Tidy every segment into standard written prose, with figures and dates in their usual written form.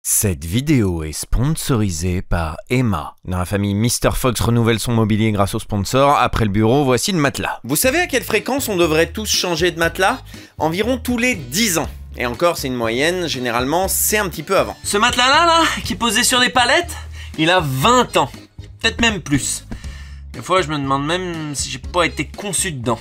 Cette vidéo est sponsorisée par Emma. Dans la famille Mr. Fox renouvelle son mobilier grâce au sponsor. Après le bureau, voici le matelas. Vous savez à quelle fréquence on devrait tous changer de matelas? Environ tous les 10 ans. Et encore, c'est une moyenne, généralement, c'est un petit peu avant. Ce matelas-là, qui est posé sur des palettes, il a 20 ans. Peut-être même plus. Des fois, je me demande même si j'ai pas été conçu dedans.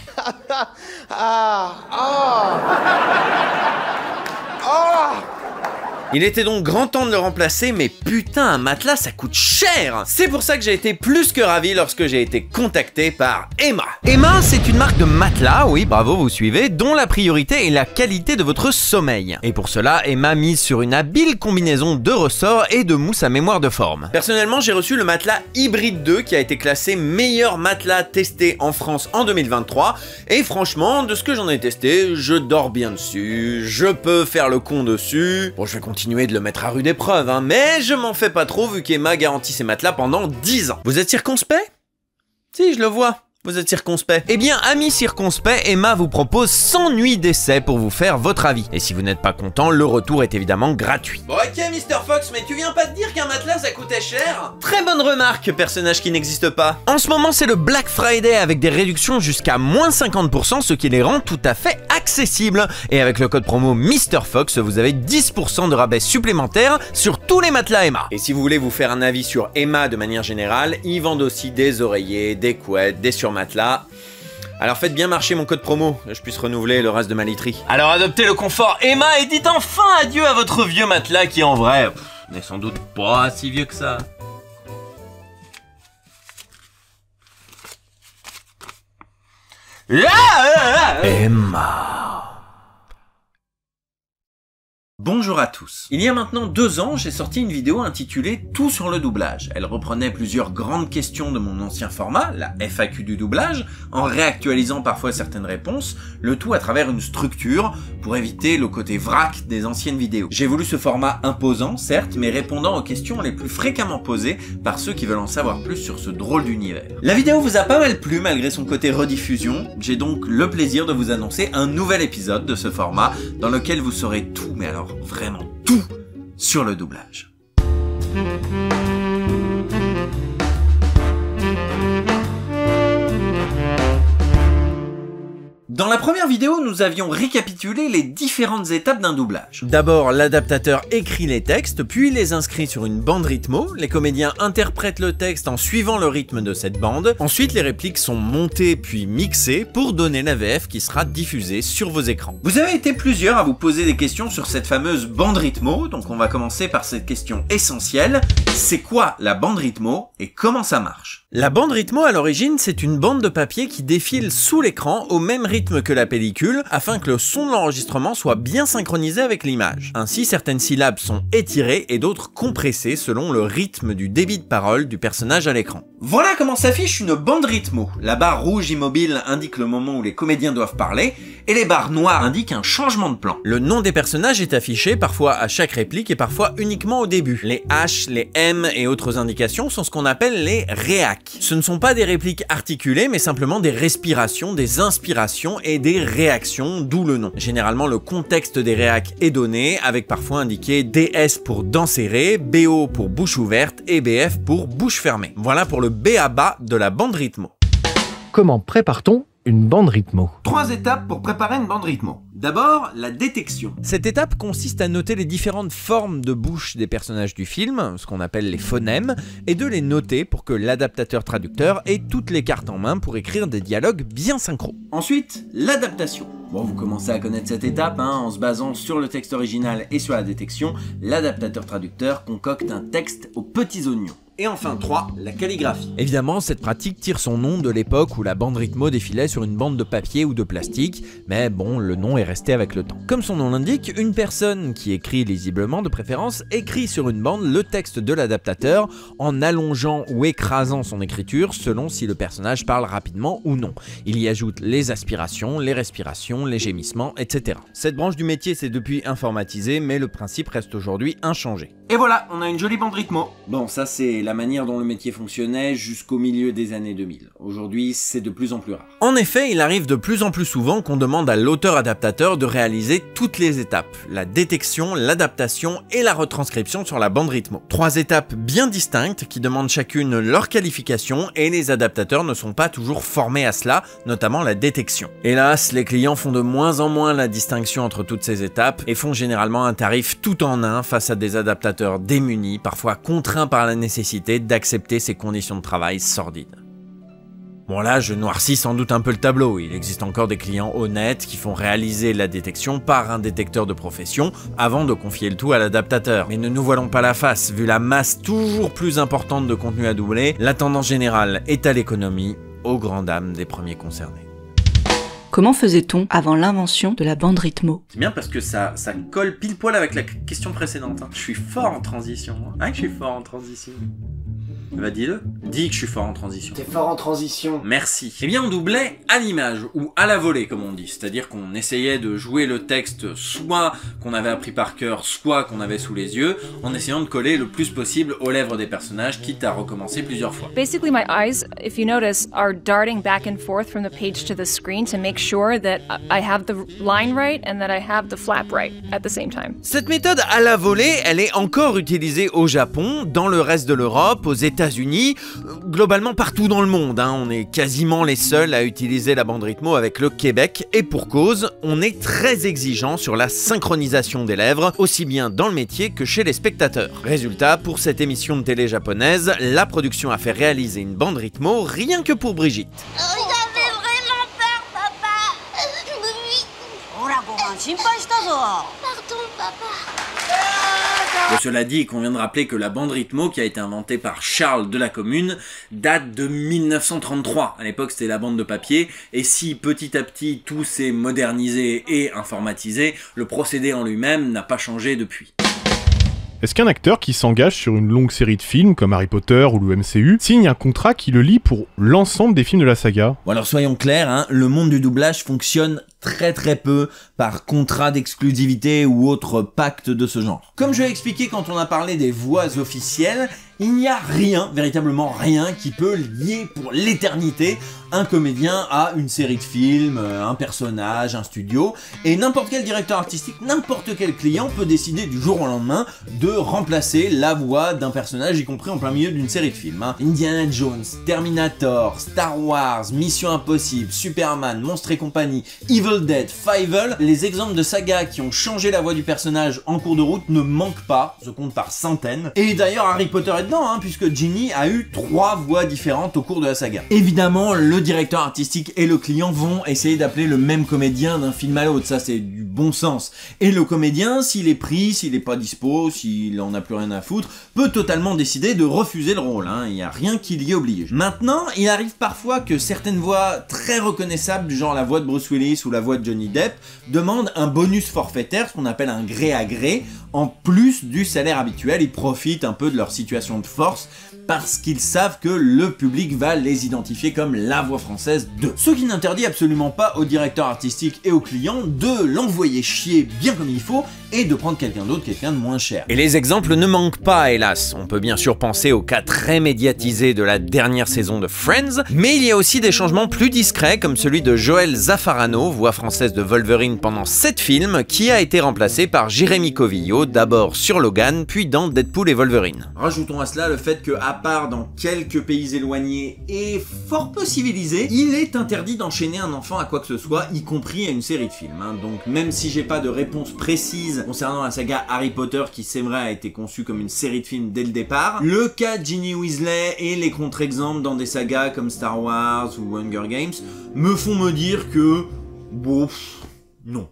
Il était donc grand temps de le remplacer, mais putain, un matelas, ça coûte cher! C'est pour ça que j'ai été plus que ravi lorsque j'ai été contacté par Emma. Emma, c'est une marque de matelas, oui, bravo, vous suivez, dont la priorité est la qualité de votre sommeil. Et pour cela, Emma mise sur une habile combinaison de ressorts et de mousse à mémoire de forme. Personnellement, j'ai reçu le matelas Hybrid 2 qui a été classé meilleur matelas testé en France en 2023. Et franchement, de ce que j'en ai testé, je dors bien dessus, je peux faire le con dessus. Bon, je vais continuer de le mettre à rude épreuve, hein, mais je m'en fais pas trop vu qu'Emma garantit ses matelas pendant 10 ans. Vous êtes circonspect? Si, je le vois. Vous êtes circonspect. Eh bien, amis circonspect, Emma vous propose 100 nuits d'essai pour vous faire votre avis. Et si vous n'êtes pas content, le retour est évidemment gratuit. Bon, ok, Mr. Fox, mais tu viens pas de dire qu'un matelas ça coûtait cher? Très bonne remarque, personnage qui n'existe pas. En ce moment, c'est le Black Friday avec des réductions jusqu'à moins 50%, ce qui les rend tout à fait accessibles. Et avec le code promo Mr. Fox, vous avez 10% de rabais supplémentaires sur tous les matelas Emma. Et si vous voulez vous faire un avis sur Emma de manière générale, ils vendent aussi des oreillers, des couettes, des surmatelas. Alors faites bien marcher mon code promo, que je puisse renouveler le reste de ma literie. Alors adoptez le confort Emma et dites enfin adieu à votre vieux matelas qui en vrai n'est sans doute pas si vieux que ça. Emma. Bonjour à tous. Il y a maintenant 2 ans, j'ai sorti une vidéo intitulée « Tout sur le doublage ». Elle reprenait plusieurs grandes questions de mon ancien format, la FAQ du doublage, en réactualisant parfois certaines réponses, le tout à travers une structure pour éviter le côté vrac des anciennes vidéos. J'ai voulu ce format imposant, certes, mais répondant aux questions les plus fréquemment posées par ceux qui veulent en savoir plus sur ce drôle d'univers. La vidéo vous a pas mal plu malgré son côté rediffusion, j'ai donc le plaisir de vous annoncer un nouvel épisode de ce format dans lequel vous saurez tout, mais alors vraiment tout sur le doublage. Dans la première vidéo, nous avions récapitulé les différentes étapes d'un doublage. D'abord, l'adaptateur écrit les textes, puis les inscrit sur une bande rythmo. Les comédiens interprètent le texte en suivant le rythme de cette bande. Ensuite, les répliques sont montées puis mixées pour donner la VF qui sera diffusée sur vos écrans. Vous avez été plusieurs à vous poser des questions sur cette fameuse bande rythmo, donc on va commencer par cette question essentielle. C'est quoi la bande rythmo et comment ça marche? La bande rythmo à l'origine, c'est une bande de papier qui défile sous l'écran au même rythme que la pellicule afin que le son de l'enregistrement soit bien synchronisé avec l'image. Ainsi, certaines syllabes sont étirées et d'autres compressées selon le rythme du débit de parole du personnage à l'écran. Voilà comment s'affiche une bande rythmo. La barre rouge immobile indique le moment où les comédiens doivent parler et les barres noires indiquent un changement de plan. Le nom des personnages est affiché parfois à chaque réplique et parfois uniquement au début. Les H, les M et autres indications sont ce qu'on appelle les réacs. Ce ne sont pas des répliques articulées mais simplement des respirations, des inspirations et des réactions, d'où le nom. Généralement, le contexte des réacs est donné, avec parfois indiqué DS pour dents serrées, BO pour bouche ouverte et BF pour bouche fermée. Voilà pour le B.A.B.A. de la bande rythmo. Comment prépare-t-on une bande rythmo? 3 étapes pour préparer une bande rythmo. D'abord, la détection. Cette étape consiste à noter les différentes formes de bouche des personnages du film, ce qu'on appelle les phonèmes, et de les noter pour que l'adaptateur-traducteur ait toutes les cartes en main pour écrire des dialogues bien synchro. Ensuite, l'adaptation. Bon, vous commencez à connaître cette étape, en se basant sur le texte original et sur la détection, l'adaptateur-traducteur concocte un texte aux petits oignons. Et enfin 3, la calligraphie. Évidemment, cette pratique tire son nom de l'époque où la bande rythmo défilait sur une bande de papier ou de plastique, mais bon, le nom est resté avec le temps. Comme son nom l'indique, une personne qui écrit lisiblement de préférence écrit sur une bande le texte de l'adaptateur en allongeant ou écrasant son écriture selon si le personnage parle rapidement ou non. Il y ajoute les aspirations, les respirations, les gémissements, etc. Cette branche du métier s'est depuis informatisée, mais le principe reste aujourd'hui inchangé. Et voilà, on a une jolie bande rythmo. Bon, ça c'est la manière dont le métier fonctionnait jusqu'au milieu des années 2000. Aujourd'hui, c'est de plus en plus rare. En effet, il arrive de plus en plus souvent qu'on demande à l'auteur-adaptateur de réaliser toutes les étapes, la détection, l'adaptation et la retranscription sur la bande rythmo. 3 étapes bien distinctes qui demandent chacune leur qualification et les adaptateurs ne sont pas toujours formés à cela, notamment la détection. Hélas, les clients font de moins en moins la distinction entre toutes ces étapes et font généralement un tarif tout en un face à des adaptateurs démunis, parfois contraints par la nécessité d'accepter ces conditions de travail sordides. Bon là, je noircis sans doute un peu le tableau, il existe encore des clients honnêtes qui font réaliser la détection par un détecteur de profession avant de confier le tout à l'adaptateur. Mais ne nous voilons pas la face, vu la masse toujours plus importante de contenu à doubler, la tendance générale est à l'économie, aux grandes dames des premiers concernés. Comment faisait-on avant l'invention de la bande rythmo? C'est bien parce que ça colle pile poil avec la question précédente. Je suis fort en transition. Hein, que je suis fort en transition. Bah dis-le. Dis que je suis fort en transition. T'es fort en transition. Merci. Eh bien on doublait à l'image, ou à la volée comme on dit. C'est-à-dire qu'on essayait de jouer le texte soit qu'on avait appris par cœur, soit qu'on avait sous les yeux, en essayant de coller le plus possible aux lèvres des personnages, quitte à recommencer plusieurs fois. Basically my eyes, if you notice, are darting back and forth from the page to the screen to make sure that I have the line right and that I have the flap right at the same time. Cette méthode à la volée, elle est encore utilisée au Japon, dans le reste de l'Europe, aux États-Unis, globalement partout dans le monde. On est quasiment les seuls à utiliser la bande rythmo avec le Québec, et pour cause, on est très exigeant sur la synchronisation des lèvres, aussi bien dans le métier que chez les spectateurs. Résultat, pour cette émission de télé japonaise, la production a fait réaliser une bande rythmo rien que pour Brigitte. J'avais vraiment peur, papa. Pardon, papa. Bon, cela dit, il convient de rappeler que la bande rythmo, qui a été inventée par Charles de la Commune, date de 1933. À l'époque, c'était la bande de papier, et si petit à petit tout s'est modernisé et informatisé, le procédé en lui-même n'a pas changé depuis. Est-ce qu'un acteur qui s'engage sur une longue série de films comme Harry Potter ou le MCU signe un contrat qui le lie pour l'ensemble des films de la saga? Bon alors soyons clairs, le monde du doublage fonctionne très peu par contrat d'exclusivité ou autre pacte de ce genre. Comme je l'ai expliqué quand on a parlé des voix officielles, il n'y a rien, véritablement rien, qui peut lier pour l'éternité un comédien à une série de films, un personnage, un studio, et n'importe quel directeur artistique, n'importe quel client peut décider du jour au lendemain de remplacer la voix d'un personnage, y compris en plein milieu d'une série de films. Indiana Jones, Terminator, Star Wars, Mission Impossible, Superman, Monstres et compagnie, Evil Dead, Fievel, les exemples de sagas qui ont changé la voix du personnage en cours de route ne manquent pas, se comptent par centaines. Et d'ailleurs Harry Potter est dedans, puisque Ginny a eu 3 voix différentes au cours de la saga. Évidemment, le directeur artistique et le client vont essayer d'appeler le même comédien d'un film à l'autre, ça c'est du bon sens. Et le comédien, s'il est pris, s'il est pas dispo, s'il en a plus rien à foutre, peut totalement décider de refuser le rôle, il n'y a rien qui l'y oblige. Maintenant, il arrive parfois que certaines voix très reconnaissables, du genre la voix de Bruce Willis ou la voix de Johnny Depp, demandent un bonus forfaitaire, ce qu'on appelle un gré à gré, en plus du salaire habituel. Ils profitent un peu de leur situation de force parce qu'ils savent que le public va les identifier comme la voix française de. Ce qui n'interdit absolument pas au directeur artistique et aux clients de l'envoyer chier bien comme il faut et de prendre quelqu'un d'autre, quelqu'un de moins cher. Et les exemples ne manquent pas, hélas. On peut bien sûr penser au cas très médiatisé de la dernière saison de Friends, mais il y a aussi des changements plus discrets comme celui de Joel Zaffarano, voix française de Wolverine pendant 7 films, qui a été remplacé par Jérémy Covillo, d'abord sur Logan, puis dans Deadpool et Wolverine. Rajoutons à cela le fait que, à part dans quelques pays éloignés et fort peu civilisés, il est interdit d'enchaîner un enfant à quoi que ce soit, y compris à une série de films. Donc même si j'ai pas de réponse précise concernant la saga Harry Potter, qui c'est vrai a été conçue comme une série de films dès le départ, le cas de Ginny Weasley et les contre-exemples dans des sagas comme Star Wars ou Hunger Games me font me dire que... bon... non.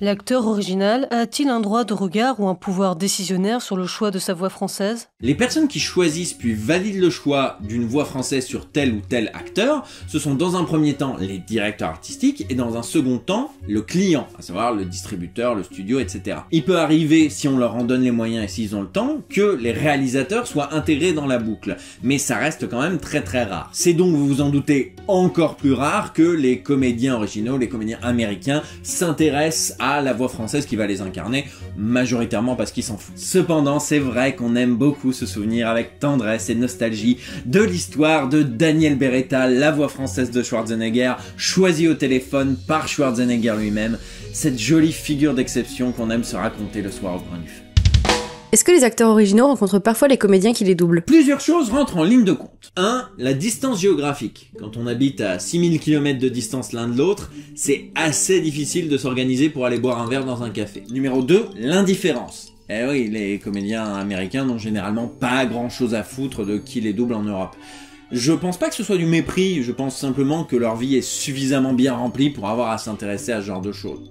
L'acteur original a-t-il un droit de regard ou un pouvoir décisionnaire sur le choix de sa voix française? Les personnes qui choisissent puis valident le choix d'une voix française sur tel ou tel acteur, ce sont dans un premier temps les directeurs artistiques et dans un second temps le client, à savoir le distributeur, le studio, etc. Il peut arriver, si on leur en donne les moyens et s'ils ont le temps, que les réalisateurs soient intégrés dans la boucle, mais ça reste quand même très rare. C'est donc, vous vous en doutez, encore plus rare que les comédiens originaux, les comédiens américains s'intéressent à à la voix française qui va les incarner, majoritairement parce qu'ils s'en foutent. Cependant, c'est vrai qu'on aime beaucoup se souvenir avec tendresse et nostalgie de l'histoire de Daniel Beretta, la voix française de Schwarzenegger, choisie au téléphone par Schwarzenegger lui-même, cette jolie figure d'exception qu'on aime se raconter le soir au coin du feu. Est-ce que les acteurs originaux rencontrent parfois les comédiens qui les doublent? Plusieurs choses rentrent en ligne de compte. 1. La distance géographique. Quand on habite à 6000 km de distance l'un de l'autre, c'est assez difficile de s'organiser pour aller boire un verre dans un café. Numéro 2. L'indifférence. Eh oui, les comédiens américains n'ont généralement pas grand chose à foutre de qui les double en Europe. Je pense pas que ce soit du mépris, je pense simplement que leur vie est suffisamment bien remplie pour avoir à s'intéresser à ce genre de choses.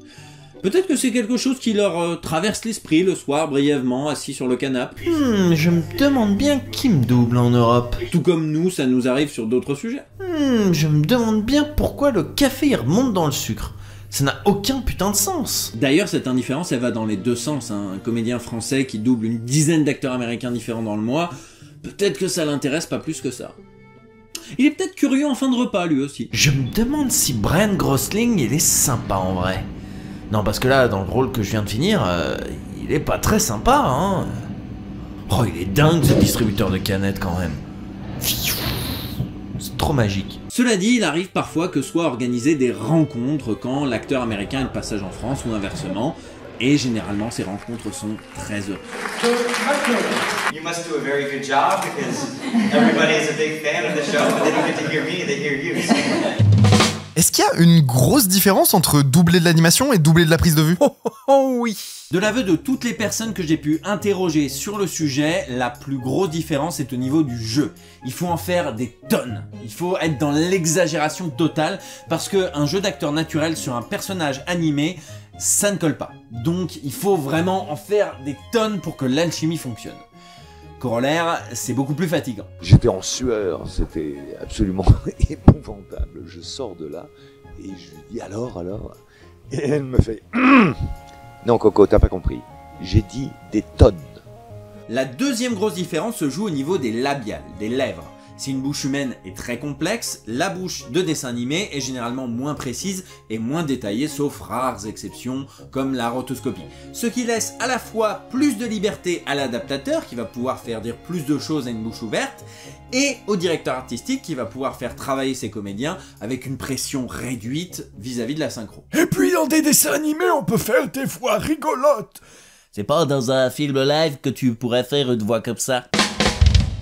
Peut-être que c'est quelque chose qui leur traverse l'esprit le soir, brièvement, assis sur le canapé. Je me demande bien qui me double en Europe. Tout comme nous, ça nous arrive sur d'autres sujets. Je me demande bien pourquoi le café il remonte dans le sucre. Ça n'a aucun putain de sens. D'ailleurs, cette indifférence, elle va dans les deux sens. Un comédien français qui double une dizaine d'acteurs américains différents dans le mois, peut-être que ça l'intéresse pas plus que ça. Il est peut-être curieux en fin de repas, lui aussi. Je me demande si Bryan Gosling, il est sympa en vrai. Non, parce que là, dans le rôle que je viens de finir, il est pas très sympa, hein. Oh, il est dingue ce distributeur de canettes quand même. C'est trop magique. Cela dit, il arrive parfois que soient organisées des rencontres quand l'acteur américain est de passage en France ou inversement, et généralement ces rencontres sont très heureuses. You must do a very good job because everybody is a big fan of the show, but they don't get to hear me, they hear you. Est-ce qu'il y a une grosse différence entre doubler de l'animation et doubler de la prise de vue? Oh oui. De l'aveu de toutes les personnes que j'ai pu interroger sur le sujet, la plus grosse différence est au niveau du jeu. Il faut en faire des tonnes. Il faut être dans l'exagération totale parce qu'un jeu d'acteur naturel sur un personnage animé, ça ne colle pas. Donc il faut vraiment en faire des tonnes pour que l'alchimie fonctionne. Corollaire, c'est beaucoup plus fatigant. J'étais en sueur, c'était absolument épouvantable. Je sors de là et je lui dis alors et elle me fait non Coco, t'as pas compris. J'ai dit des tonnes. La deuxième grosse différence se joue au niveau des labiales, des lèvres. Si une bouche humaine est très complexe, la bouche de dessin animé est généralement moins précise et moins détaillée, sauf rares exceptions comme la rotoscopie. Ce qui laisse à la fois plus de liberté à l'adaptateur qui va pouvoir faire dire plus de choses à une bouche ouverte et au directeur artistique qui va pouvoir faire travailler ses comédiens avec une pression réduite vis-à-vis de la synchro. Et puis dans des dessins animés, on peut faire des voix rigolotes. C'est pas dans un film live que tu pourrais faire une voix comme ça.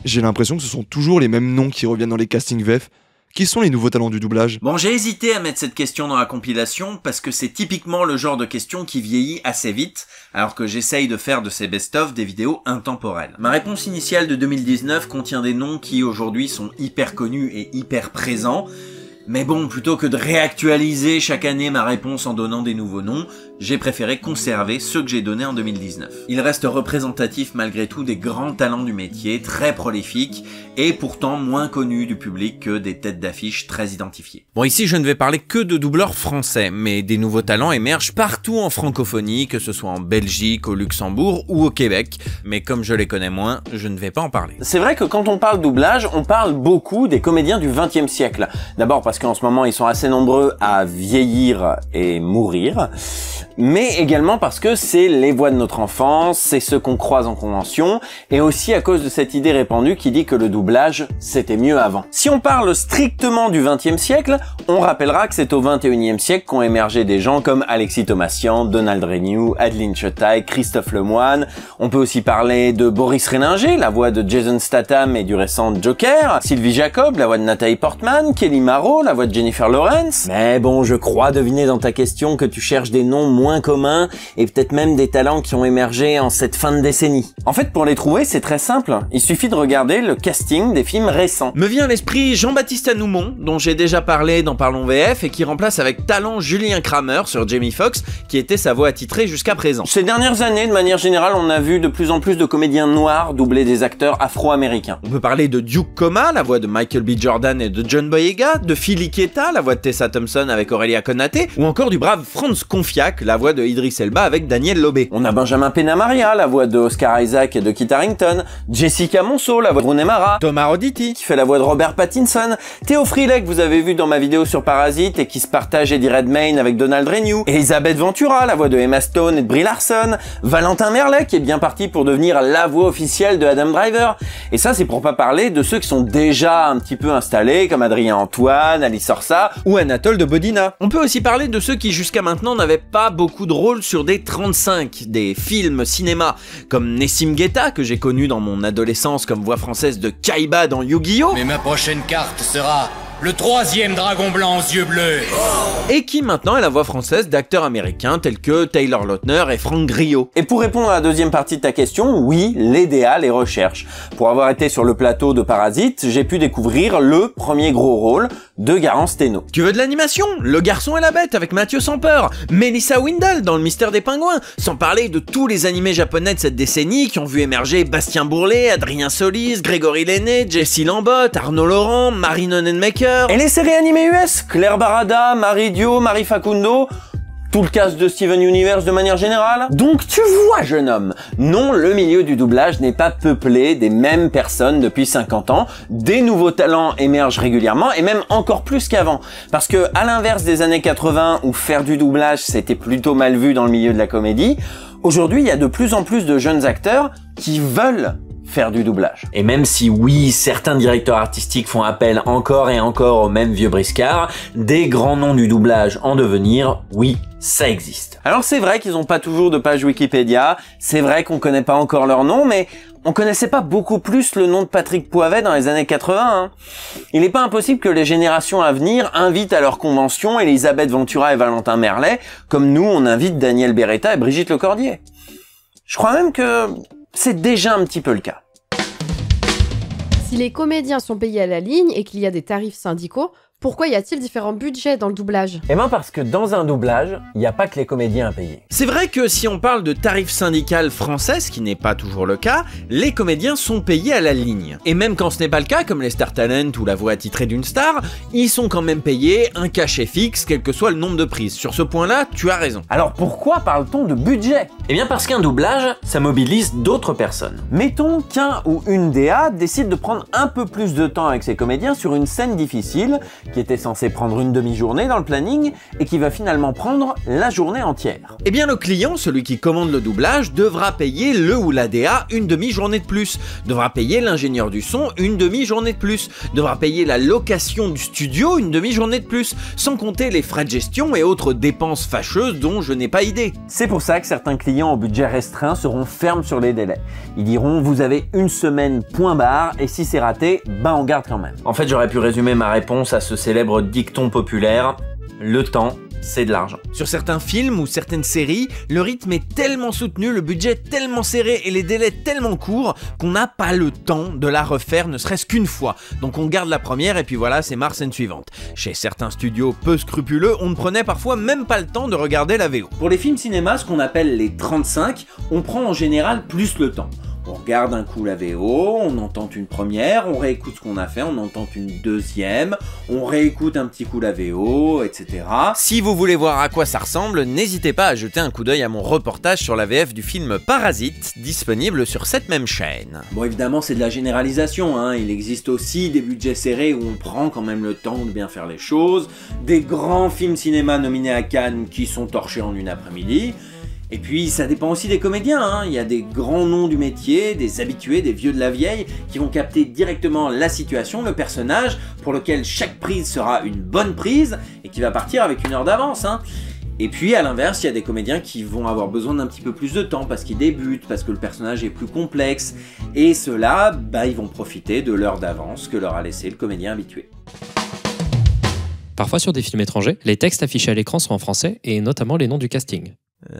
J'ai l'impression que ce sont toujours les mêmes noms qui reviennent dans les castings VF. Qui sont les nouveaux talents du doublage? Bon, j'ai hésité à mettre cette question dans la compilation parce que c'est typiquement le genre de question qui vieillit assez vite, alors que j'essaye de faire de ces best-of des vidéos intemporelles. Ma réponse initiale de 2019 contient des noms qui aujourd'hui sont hyper connus et hyper présents, mais bon, plutôt que de réactualiser chaque année ma réponse en donnant des nouveaux noms, j'ai préféré conserver ceux que j'ai donnés en 2019. Ils restent représentatifs malgré tout des grands talents du métier, très prolifiques, et pourtant moins connus du public que des têtes d'affiche très identifiées. Bon, ici je ne vais parler que de doubleurs français, mais des nouveaux talents émergent partout en francophonie, que ce soit en Belgique, au Luxembourg ou au Québec, mais comme je les connais moins, je ne vais pas en parler. C'est vrai que quand on parle doublage, on parle beaucoup des comédiens du XXe siècle. D'abord parce qu'en ce moment ils sont assez nombreux à vieillir et mourir, mais également parce que c'est les voix de notre enfance, c'est ceux qu'on croise en convention, et aussi à cause de cette idée répandue qui dit que le doublage, c'était mieux avant. Si on parle strictement du XXe siècle, on rappellera que c'est au XXIe siècle qu'ont émergé des gens comme Alexis Thomasian, Donald Renew, Adeline Chotaille, Christophe Lemoine. On peut aussi parler de Boris Réninger, la voix de Jason Statham et du récent Joker, Sylvie Jacob, la voix de Nathalie Portman, Kelly Marot, la voix de Jennifer Lawrence. Mais bon, je crois deviner dans ta question que tu cherches des noms moins communs et peut-être même des talents qui ont émergé en cette fin de décennie. En fait, pour les trouver, c'est très simple. Il suffit de regarder le casting des films récents. Me vient à l'esprit Jean-Baptiste Anoumon, dont j'ai déjà parlé dans Parlons VF et qui remplace avec talent Julien Kramer sur Jamie Foxx, qui était sa voix attitrée jusqu'à présent. Ces dernières années, de manière générale, on a vu de plus en plus de comédiens noirs doubler des acteurs afro-américains. On peut parler de Duke Coma, la voix de Michael B. Jordan et de John Boyega, de Philly Keta, la voix de Tessa Thompson avec Aurélia Konaté, ou encore du brave Franz Confiac, la la voix de Idris Elba avec Daniel Lobé. On a Benjamin Penamaria, la voix de Oscar Isaac et de Kit Harington, Jessica Monceau, la voix de Rooney Mara, Thomas Roditi, qui fait la voix de Robert Pattinson, Théo Frilek, que vous avez vu dans ma vidéo sur Parasite et qui se partage Eddie Redmayne avec Donald Renew, Elisabeth Ventura, la voix de Emma Stone et de Brie Larson, Valentin Merlet, qui est bien parti pour devenir la voix officielle de Adam Driver. Et ça, c'est pour pas parler de ceux qui sont déjà un petit peu installés, comme Adrien Antoine, Alice Orsa ou Anatole de Bodina. On peut aussi parler de ceux qui jusqu'à maintenant n'avaient pas beaucoup de rôles sur des 35, des films cinéma, comme Nessim Guetta, que j'ai connu dans mon adolescence comme voix française de Kaiba dans Yu-Gi-Oh! Mais ma prochaine carte sera le 3e dragon blanc aux yeux bleus. Et qui maintenant est la voix française d'acteurs américains tels que Taylor Lautner et Franck Grillo. Et pour répondre à la deuxième partie de ta question, oui, les DA les recherchent. Pour avoir été sur le plateau de Parasite, j'ai pu découvrir le premier gros rôle de Garance Steno. Tu veux de l'animation? Le Garçon et la Bête avec Mathieu Sampeur, Melissa Windal dans Le Mystère des Pingouins, sans parler de tous les animés japonais de cette décennie qui ont vu émerger Bastien Bourlet, Adrien Solis, Grégory Lenné, Jessie Lambotte, Arnaud Laurent, Marine Onenmaker. Et les séries animées US, Claire Barada, Marie Dio, Marie Facundo, tout le cast de Steven Universe de manière générale. Donc tu vois, jeune homme, non, le milieu du doublage n'est pas peuplé des mêmes personnes depuis 50 ans. Des nouveaux talents émergent régulièrement et même encore plus qu'avant. Parce que, à l'inverse des années 80 où faire du doublage c'était plutôt mal vu dans le milieu de la comédie, aujourd'hui il y a de plus en plus de jeunes acteurs qui veulent faire du doublage. Et même si oui, certains directeurs artistiques font appel encore et encore aux mêmes vieux briscards, des grands noms du doublage en devenir, oui, ça existe. Alors c'est vrai qu'ils n'ont pas toujours de page Wikipédia, c'est vrai qu'on connaît pas encore leur nom, mais on connaissait pas beaucoup plus le nom de Patrick Poivet dans les années 80. Hein. Il n'est pas impossible que les générations à venir invitent à leur convention Elisabeth Ventura et Valentin Merlet, comme nous on invite Daniel Beretta et Brigitte Lecordier. Je crois même que c'est déjà un petit peu le cas. Si les comédiens sont payés à la ligne et qu'il y a des tarifs syndicaux, pourquoi y a-t-il différents budgets dans le doublage? Eh ben parce que dans un doublage, il n'y a pas que les comédiens à payer. C'est vrai que si on parle de tarifs syndicales français, ce qui n'est pas toujours le cas, les comédiens sont payés à la ligne. Et même quand ce n'est pas le cas, comme les Star Talent ou la voix attitrée d'une star, ils sont quand même payés un cachet fixe, quel que soit le nombre de prises. Sur ce point-là, tu as raison. Alors pourquoi parle-t-on de budget? Eh bien parce qu'un doublage, ça mobilise d'autres personnes. Mettons qu'un ou une DA décide de prendre un peu plus de temps avec ses comédiens sur une scène difficile, qui était censé prendre une demi-journée dans le planning et qui va finalement prendre la journée entière. Eh bien le client, celui qui commande le doublage, devra payer le ou la DA une demi-journée de plus, devra payer l'ingénieur du son une demi-journée de plus, devra payer la location du studio une demi-journée de plus, sans compter les frais de gestion et autres dépenses fâcheuses dont je n'ai pas idée. C'est pour ça que certains clients au budget restreint seront fermes sur les délais. Ils diront vous avez une semaine point barre et si c'est raté, ben on garde quand même. En fait, j'aurais pu résumer ma réponse à ce célèbre dicton populaire, le temps, c'est de l'argent. Sur certains films ou certaines séries, le rythme est tellement soutenu, le budget tellement serré et les délais tellement courts qu'on n'a pas le temps de la refaire ne serait-ce qu'une fois. Donc on garde la première et puis voilà, c'est marre scène suivante. Chez certains studios peu scrupuleux, on ne prenait parfois même pas le temps de regarder la VO. Pour les films cinéma, ce qu'on appelle les 35, on prend en général plus le temps. On regarde un coup la VO, on entend une première, on réécoute ce qu'on a fait, on entend une deuxième, on réécoute un petit coup la VO, etc. Si vous voulez voir à quoi ça ressemble, n'hésitez pas à jeter un coup d'œil à mon reportage sur la VF du film Parasite, disponible sur cette même chaîne. Bon, évidemment, c'est de la généralisation, hein. Il existe aussi des budgets serrés où on prend quand même le temps de bien faire les choses, des grands films cinéma nominés à Cannes qui sont torchés en une après-midi. Et puis ça dépend aussi des comédiens, hein. Il y a des grands noms du métier, des habitués, des vieux de la vieille, qui vont capter directement la situation, le personnage, pour lequel chaque prise sera une bonne prise, et qui va partir avec une heure d'avance, hein. Et puis à l'inverse, il y a des comédiens qui vont avoir besoin d'un petit peu plus de temps, parce qu'ils débutent, parce que le personnage est plus complexe, et ceux-là, bah, ils vont profiter de l'heure d'avance que leur a laissé le comédien habitué. Parfois sur des films étrangers, les textes affichés à l'écran sont en français, et notamment les noms du casting.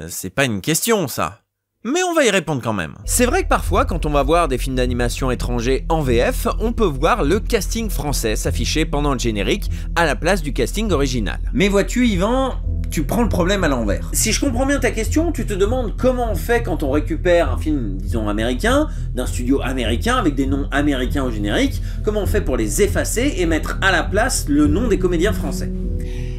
C'est pas une question, ça. Mais on va y répondre quand même. C'est vrai que parfois, quand on va voir des films d'animation étrangers en VF, on peut voir le casting français s'afficher pendant le générique à la place du casting original. Mais vois-tu, Yvan, tu prends le problème à l'envers. Si je comprends bien ta question, tu te demandes comment on fait quand on récupère un film, disons, américain, d'un studio américain, avec des noms américains au générique, comment on fait pour les effacer et mettre à la place le nom des comédiens français.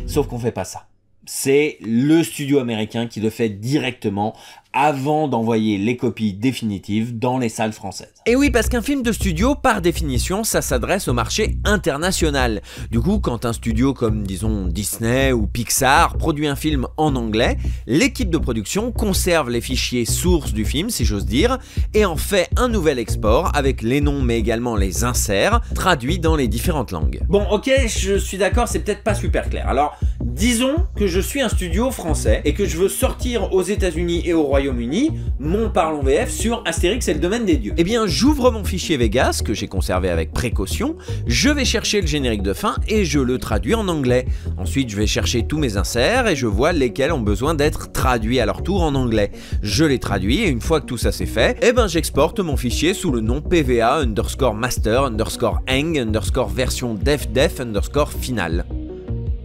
Sauf qu'on fait pas ça. C'est le studio américain qui le fait directement avant d'envoyer les copies définitives dans les salles françaises. Et oui, parce qu'un film de studio, par définition, ça s'adresse au marché international. Du coup, quand un studio comme, disons, Disney ou Pixar produit un film en anglais, l'équipe de production conserve les fichiers sources du film, si j'ose dire, et en fait un nouvel export avec les noms mais également les inserts, traduits dans les différentes langues. Bon, ok, je suis d'accord, c'est peut-être pas super clair. Alors, disons que je suis un studio français et que je veux sortir aux États-Unis et au Royaume-Uni mon Parlons VF sur Astérix et le domaine des dieux. Eh bien, j'ouvre mon fichier Vegas, que j'ai conservé avec précaution, je vais chercher le générique de fin et je le traduis en anglais. Ensuite, je vais chercher tous mes inserts et je vois lesquels ont besoin d'être traduits à leur tour en anglais. Je les traduis et une fois que tout ça c'est fait, eh ben j'exporte mon fichier sous le nom PVA_master_eng_version def_final.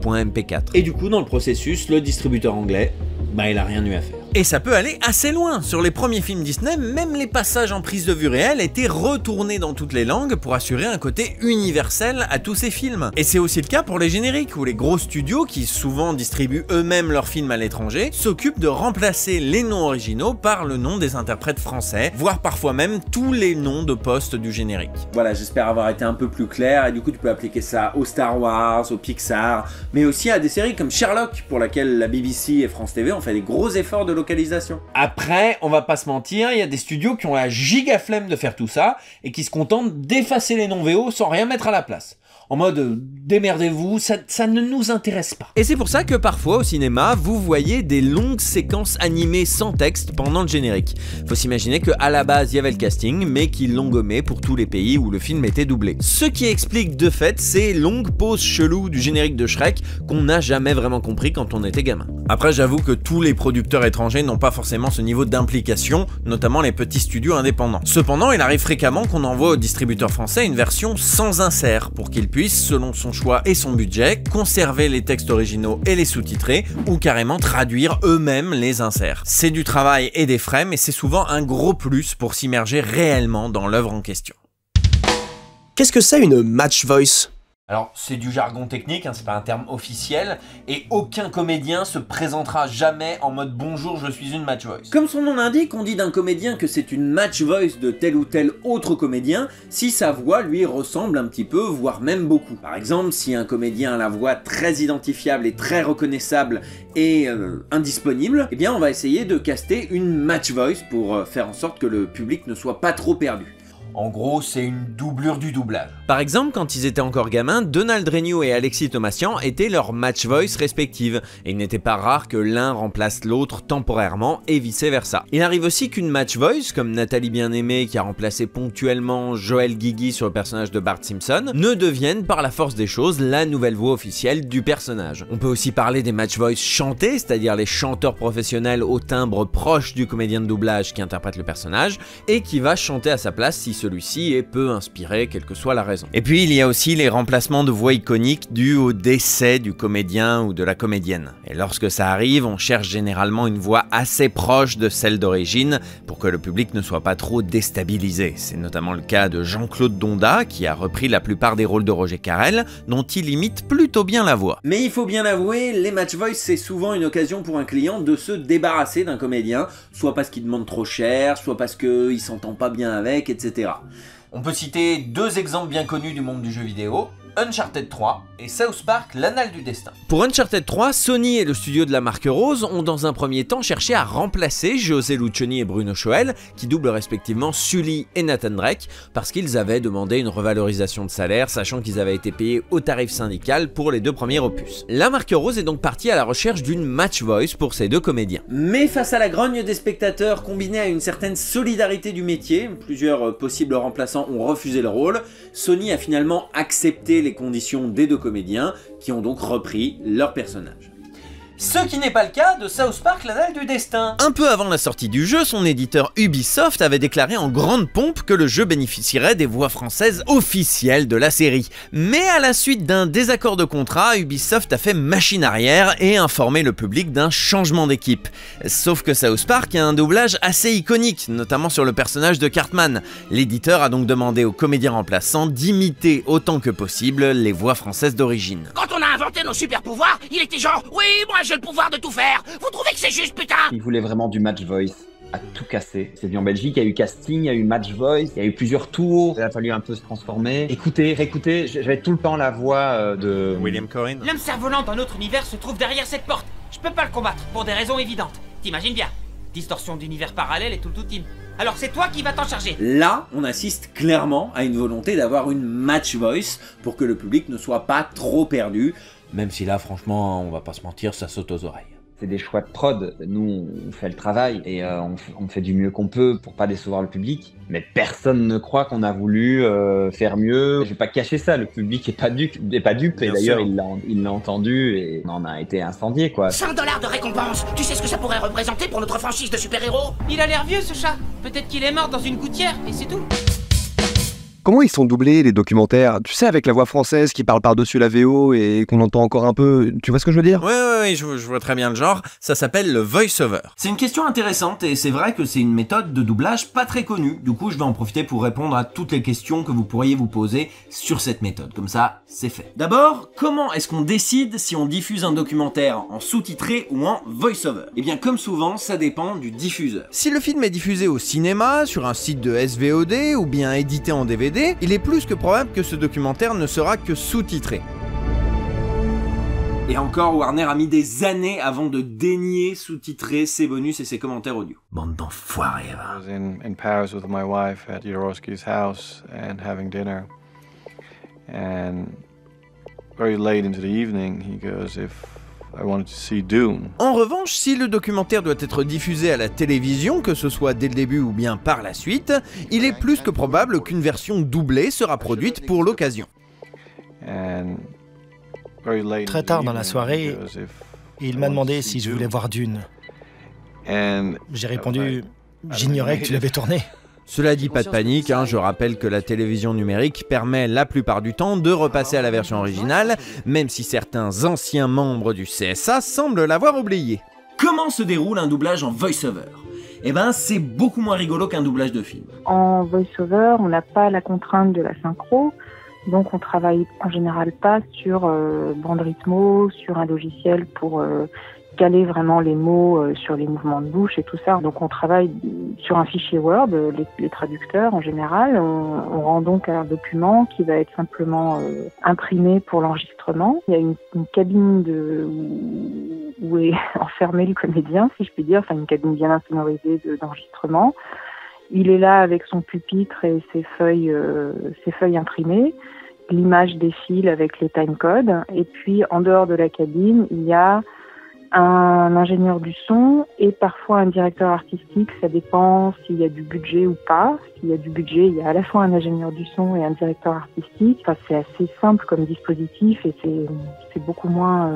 .mp4. Et du coup, dans le processus, le distributeur anglais, bah il a rien eu à faire. Et ça peut aller assez loin. Sur les premiers films Disney, même les passages en prise de vue réelle étaient retournés dans toutes les langues pour assurer un côté universel à tous ces films. Et c'est aussi le cas pour les génériques, où les gros studios, qui souvent distribuent eux-mêmes leurs films à l'étranger, s'occupent de remplacer les noms originaux par le nom des interprètes français, voire parfois même tous les noms de postes du générique. Voilà, j'espère avoir été un peu plus clair, et du coup tu peux appliquer ça au Star Wars, au Pixar, mais aussi à des séries comme Sherlock, pour laquelle la BBC et France TV ont fait des gros efforts de localisation. Après, on va pas se mentir, il y a des studios qui ont la giga flemme de faire tout ça et qui se contentent d'effacer les noms VO sans rien mettre à la place. En mode démerdez-vous, ça ne nous intéresse pas. Et c'est pour ça que parfois au cinéma, vous voyez des longues séquences animées sans texte pendant le générique. Faut s'imaginer qu'à la base il y avait le casting, mais qu'ils l'ont gommé pour tous les pays où le film était doublé. Ce qui explique de fait ces longues pauses cheloues du générique de Shrek qu'on n'a jamais vraiment compris quand on était gamin. Après, j'avoue que tous les producteurs étrangers n'ont pas forcément ce niveau d'implication, notamment les petits studios indépendants. Cependant, il arrive fréquemment qu'on envoie aux distributeurs français une version sans insert pour qu'ils puissent, selon son choix et son budget, conserver les textes originaux et les sous-titrer, ou carrément traduire eux-mêmes les inserts. C'est du travail et des frais, mais c'est souvent un gros plus pour s'immerger réellement dans l'œuvre en question. Qu'est-ce que c'est une match voice ? Alors, c'est du jargon technique, hein, c'est pas un terme officiel, et aucun comédien se présentera jamais en mode « Bonjour, je suis une match voice ». Comme son nom l'indique, on dit d'un comédien que c'est une match voice de tel ou tel autre comédien si sa voix lui ressemble un petit peu, voire même beaucoup. Par exemple, si un comédien a la voix très identifiable et très reconnaissable et indisponible, eh bien on va essayer de caster une match voice pour faire en sorte que le public ne soit pas trop perdu. En gros, c'est une doublure du doublage. Par exemple, quand ils étaient encore gamins, Donald Renew et Alexis Thomasian étaient leurs match voice respectives, et il n'était pas rare que l'un remplace l'autre temporairement et vice versa. Il arrive aussi qu'une match voice, comme Nathalie Bien-Aimée qui a remplacé ponctuellement Joel Guigui sur le personnage de Bart Simpson, ne devienne par la force des choses la nouvelle voix officielle du personnage. On peut aussi parler des match voice chantés, c'est-à-dire les chanteurs professionnels au timbre proche du comédien de doublage qui interprète le personnage, et qui va chanter à sa place si celui-ci est peu inspiré, quelle que soit la raison. Et puis il y a aussi les remplacements de voix iconiques dus au décès du comédien ou de la comédienne. Et lorsque ça arrive, on cherche généralement une voix assez proche de celle d'origine pour que le public ne soit pas trop déstabilisé. C'est notamment le cas de Jean-Claude Donda qui a repris la plupart des rôles de Roger Carrel, dont il imite plutôt bien la voix. Mais il faut bien l'avouer, les match voice c'est souvent une occasion pour un client de se débarrasser d'un comédien, soit parce qu'il demande trop cher, soit parce qu'il s'entend pas bien avec, etc. On peut citer deux exemples bien connus du monde du jeu vidéo, Uncharted 3 et South Park, l'Annale du Destin. Pour Uncharted 3, Sony et le studio de la marque Rose ont dans un premier temps cherché à remplacer José Lucioni et Bruno Choel, qui doublent respectivement Sully et Nathan Drake, parce qu'ils avaient demandé une revalorisation de salaire, sachant qu'ils avaient été payés au tarif syndical pour les deux premiers opus. La marque Rose est donc partie à la recherche d'une match voice pour ces deux comédiens. Mais face à la grogne des spectateurs, combinée à une certaine solidarité du métier, plusieurs possibles remplaçants ont refusé le rôle, Sony a finalement accepté les conditions des deux comédiens qui ont donc repris leur personnage. Ce qui n'est pas le cas de South Park, l'Annale du Destin. Un peu avant la sortie du jeu, son éditeur Ubisoft avait déclaré en grande pompe que le jeu bénéficierait des voix françaises officielles de la série. Mais à la suite d'un désaccord de contrat, Ubisoft a fait machine arrière et informé le public d'un changement d'équipe. Sauf que South Park a un doublage assez iconique, notamment sur le personnage de Cartman. L'éditeur a donc demandé aux comédiens remplaçants d'imiter autant que possible les voix françaises d'origine. Quand on a inventé nos super pouvoirs, il était genre « Oui, moi je j'ai le pouvoir de tout faire. Vous trouvez que c'est juste, putain? Il voulait vraiment du match voice. A tout casser. C'est venu en Belgique, il y a eu casting, il y a eu match voice, il y a eu plusieurs tours, il a fallu un peu se transformer. Écoutez, réécoutez, j'avais tout le temps la voix de... William Corrin. L'homme cerf-volant d'un autre univers se trouve derrière cette porte. Je peux pas le combattre, pour des raisons évidentes. T'imagines bien. Distorsion d'univers parallèle et tout le tout-team. Alors c'est toi qui vas t'en charger. Là, on assiste clairement à une volonté d'avoir une match voice pour que le public ne soit pas trop perdu, même si là, franchement, on va pas se mentir, ça saute aux oreilles. C'est des choix de prod. Nous, on fait le travail et on fait du mieux qu'on peut pour pas décevoir le public. Mais personne ne croit qu'on a voulu faire mieux. Je vais pas cacher ça, le public est pas dupe. Et d'ailleurs, il l'a entendu et on en a été incendié, quoi. $100 de récompense. Tu sais ce que ça pourrait représenter pour notre franchise de super-héros? Il a l'air vieux, ce chat. Peut-être qu'il est mort dans une gouttière et c'est tout. Comment ils sont doublés, les documentaires? Tu sais, avec la voix française qui parle par-dessus la VO et qu'on entend encore un peu... Tu vois ce que je veux dire? Ouais, je vois très bien le genre. Ça s'appelle le voice-over. C'est une question intéressante et c'est vrai que c'est une méthode de doublage pas très connue. Du coup, je vais en profiter pour répondre à toutes les questions que vous pourriez vous poser sur cette méthode. Comme ça, c'est fait. D'abord, comment est-ce qu'on décide si on diffuse un documentaire en sous-titré ou en voice-over? Eh bien, comme souvent, ça dépend du diffuseur. Si le film est diffusé au cinéma, sur un site de SVOD ou bien édité en DVD, il est plus que probable que ce documentaire ne sera que sous-titré. Et encore, Warner a mis des années avant de daigner sous-titrer ses bonus et ses commentaires audio. Bande d'enfoirés, va. I was in Paris with my wife at Jodorowsky's house and having dinner. And very late into the evening, he goes, if I wanted to see Dune. En revanche, si le documentaire doit être diffusé à la télévision, que ce soit dès le début ou bien par la suite, il est plus que probable qu'une version doublée sera produite pour l'occasion. Très tard dans la soirée, il m'a demandé si je voulais voir Dune. J'ai répondu, j'ignorais que tu l'avais tourné. Cela dit, pas de panique, je rappelle que la télévision numérique permet la plupart du temps de repasser à la version originale, même si certains anciens membres du CSA semblent l'avoir oublié. Comment se déroule un doublage en voice-over? Eh ben, c'est beaucoup moins rigolo qu'un doublage de film. En voice-over, on n'a pas la contrainte de la synchro, donc on travaille en général pas sur bande rythmo, sur un logiciel pour caler vraiment les mots sur les mouvements de bouche et tout ça. Donc on travaille sur un fichier Word, les traducteurs en général. On rend donc un document qui va être simplement imprimé pour l'enregistrement. Il y a une cabine où est enfermé le comédien, si je puis dire, enfin une cabine bien insonorisée d'enregistrement. Il est là avec son pupitre et ses feuilles imprimées. L'image défile avec les timecodes. Et puis en dehors de la cabine, il y a un ingénieur du son et parfois un directeur artistique, ça dépend s'il y a du budget ou pas. S'il y a du budget, il y a à la fois un ingénieur du son et un directeur artistique. Enfin, c'est assez simple comme dispositif et c'est beaucoup moins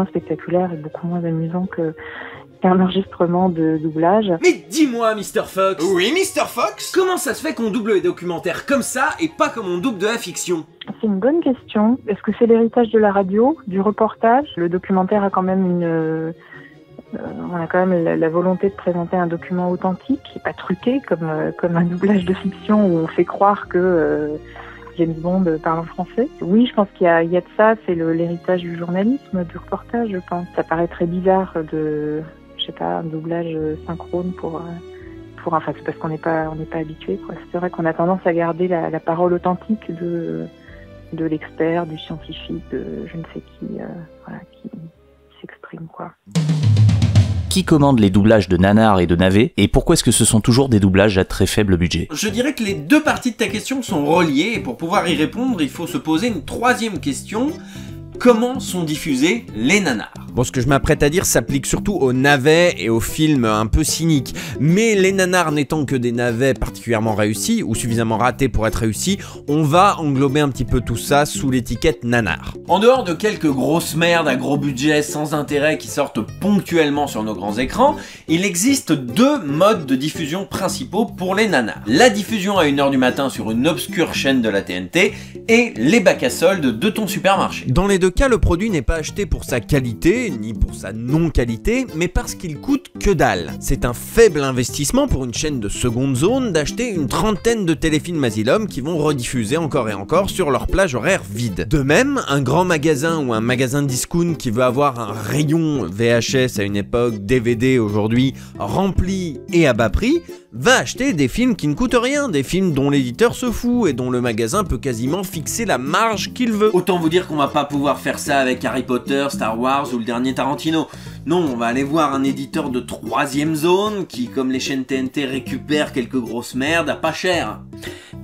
spectaculaire et beaucoup moins amusant qu'un enregistrement de doublage. Mais dis-moi, Mr. Fox. Oui, Mr. Fox. Comment ça se fait qu'on double les documentaires comme ça et pas comme on double de la fiction? C'est une bonne question. Est-ce que c'est l'héritage de la radio, du reportage? Le documentaire a quand même on a quand même la volonté de présenter un document authentique, et pas truqué comme un doublage de fiction où on fait croire que James Bond parle en français. Oui, je pense qu'il y a de ça, c'est l'héritage du journalisme, du reportage, je pense. Ça paraît très bizarre un doublage synchrone enfin, c'est parce qu'on n'est pas habitué, quoi. C'est vrai qu'on a tendance à garder la parole authentique de l'expert, du scientifique, de je ne sais qui, qui s'exprime, quoi. Qui commande les doublages de Nanar et de Navet, et pourquoi est-ce que ce sont toujours des doublages à très faible budget? Je dirais que les deux parties de ta question sont reliées, et pour pouvoir y répondre, il faut se poser une troisième question. Comment sont diffusés les nanars? Bon, ce que je m'apprête à dire s'applique surtout aux navets et aux films un peu cyniques. Mais les nanars n'étant que des navets particulièrement réussis, ou suffisamment ratés pour être réussis, on va englober un petit peu tout ça sous l'étiquette nanar. En dehors de quelques grosses merdes à gros budget sans intérêt qui sortent ponctuellement sur nos grands écrans, il existe deux modes de diffusion principaux pour les nanars. La diffusion à 1h du matin sur une obscure chaîne de la TNT et les bacs à soldes de ton supermarché. Dans les deux deux cas, le produit n'est pas acheté pour sa qualité, ni pour sa non-qualité, mais parce qu'il coûte que dalle. C'est un faible investissement pour une chaîne de seconde zone d'acheter une trentaine de téléfilms Asylum qui vont rediffuser encore et encore sur leur plage horaire vide. De même, un grand magasin ou un magasin discount qui veut avoir un rayon VHS à une époque, DVD aujourd'hui, rempli et à bas prix, va acheter des films qui ne coûtent rien, des films dont l'éditeur se fout et dont le magasin peut quasiment fixer la marge qu'il veut. Autant vous dire qu'on va pas pouvoir faire ça avec Harry Potter, Star Wars ou le dernier Tarantino. Non, on va aller voir un éditeur de 3ème zone qui, comme les chaînes TNT, récupère quelques grosses merdes à pas cher.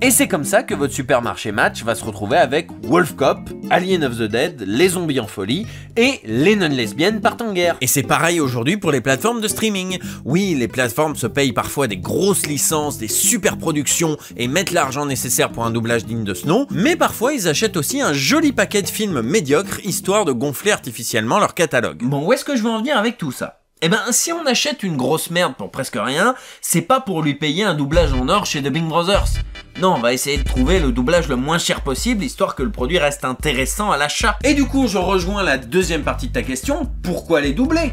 Et c'est comme ça que votre supermarché Match va se retrouver avec Wolf Cop, Alien of the Dead, Les Zombies en folie et Les non-lesbiennes partent en guerre. Et c'est pareil aujourd'hui pour les plateformes de streaming. Oui, les plateformes se payent parfois des grosses licences, des super productions et mettent l'argent nécessaire pour un doublage digne de ce nom, mais parfois ils achètent aussi un joli paquet de films médiocres histoire de gonfler artificiellement leur catalogue. Bon, où est-ce que je veux en venir avec tout ça? Eh ben, si on achète une grosse merde pour presque rien, c'est pas pour lui payer un doublage en or chez Dubbing Brothers. Non, on va essayer de trouver le doublage le moins cher possible, histoire que le produit reste intéressant à l'achat. Et du coup, je rejoins la deuxième partie de ta question, pourquoi les doubler?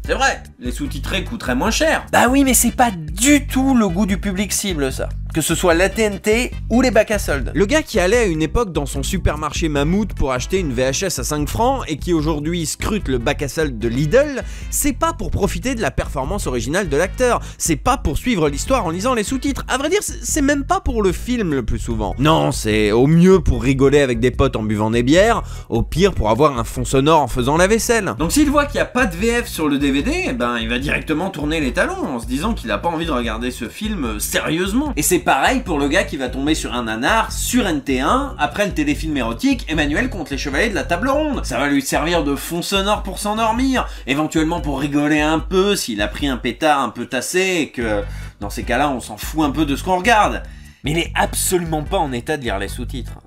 C'est vrai, les sous-titrés coûteraient moins cher. Bah oui, mais c'est pas du tout le goût du public cible, ça. Que ce soit la TNT ou les bacs à soldes. Le gars qui allait à une époque dans son supermarché Mammouth pour acheter une VHS à 5 francs et qui aujourd'hui scrute le bac à soldes de Lidl, c'est pas pour profiter de la performance originale de l'acteur, c'est pas pour suivre l'histoire en lisant les sous-titres. À vrai dire, c'est même pas pour le film le plus souvent. Non, c'est au mieux pour rigoler avec des potes en buvant des bières, au pire pour avoir un fond sonore en faisant la vaisselle. Donc s'il voit qu'il n'y a pas de VF sur le DVD, eh ben il va directement tourner les talons en se disant qu'il a pas envie de regarder ce film sérieusement. Et c'est pareil pour le gars qui va tomber sur un nanar sur NT1 après le téléfilm érotique Emmanuel contre les Chevaliers de la Table Ronde. Ça va lui servir de fond sonore pour s'endormir, éventuellement pour rigoler un peu s'il a pris un pétard un peu tassé et que dans ces cas-là on s'en fout un peu de ce qu'on regarde. Mais il est absolument pas en état de lire les sous-titres.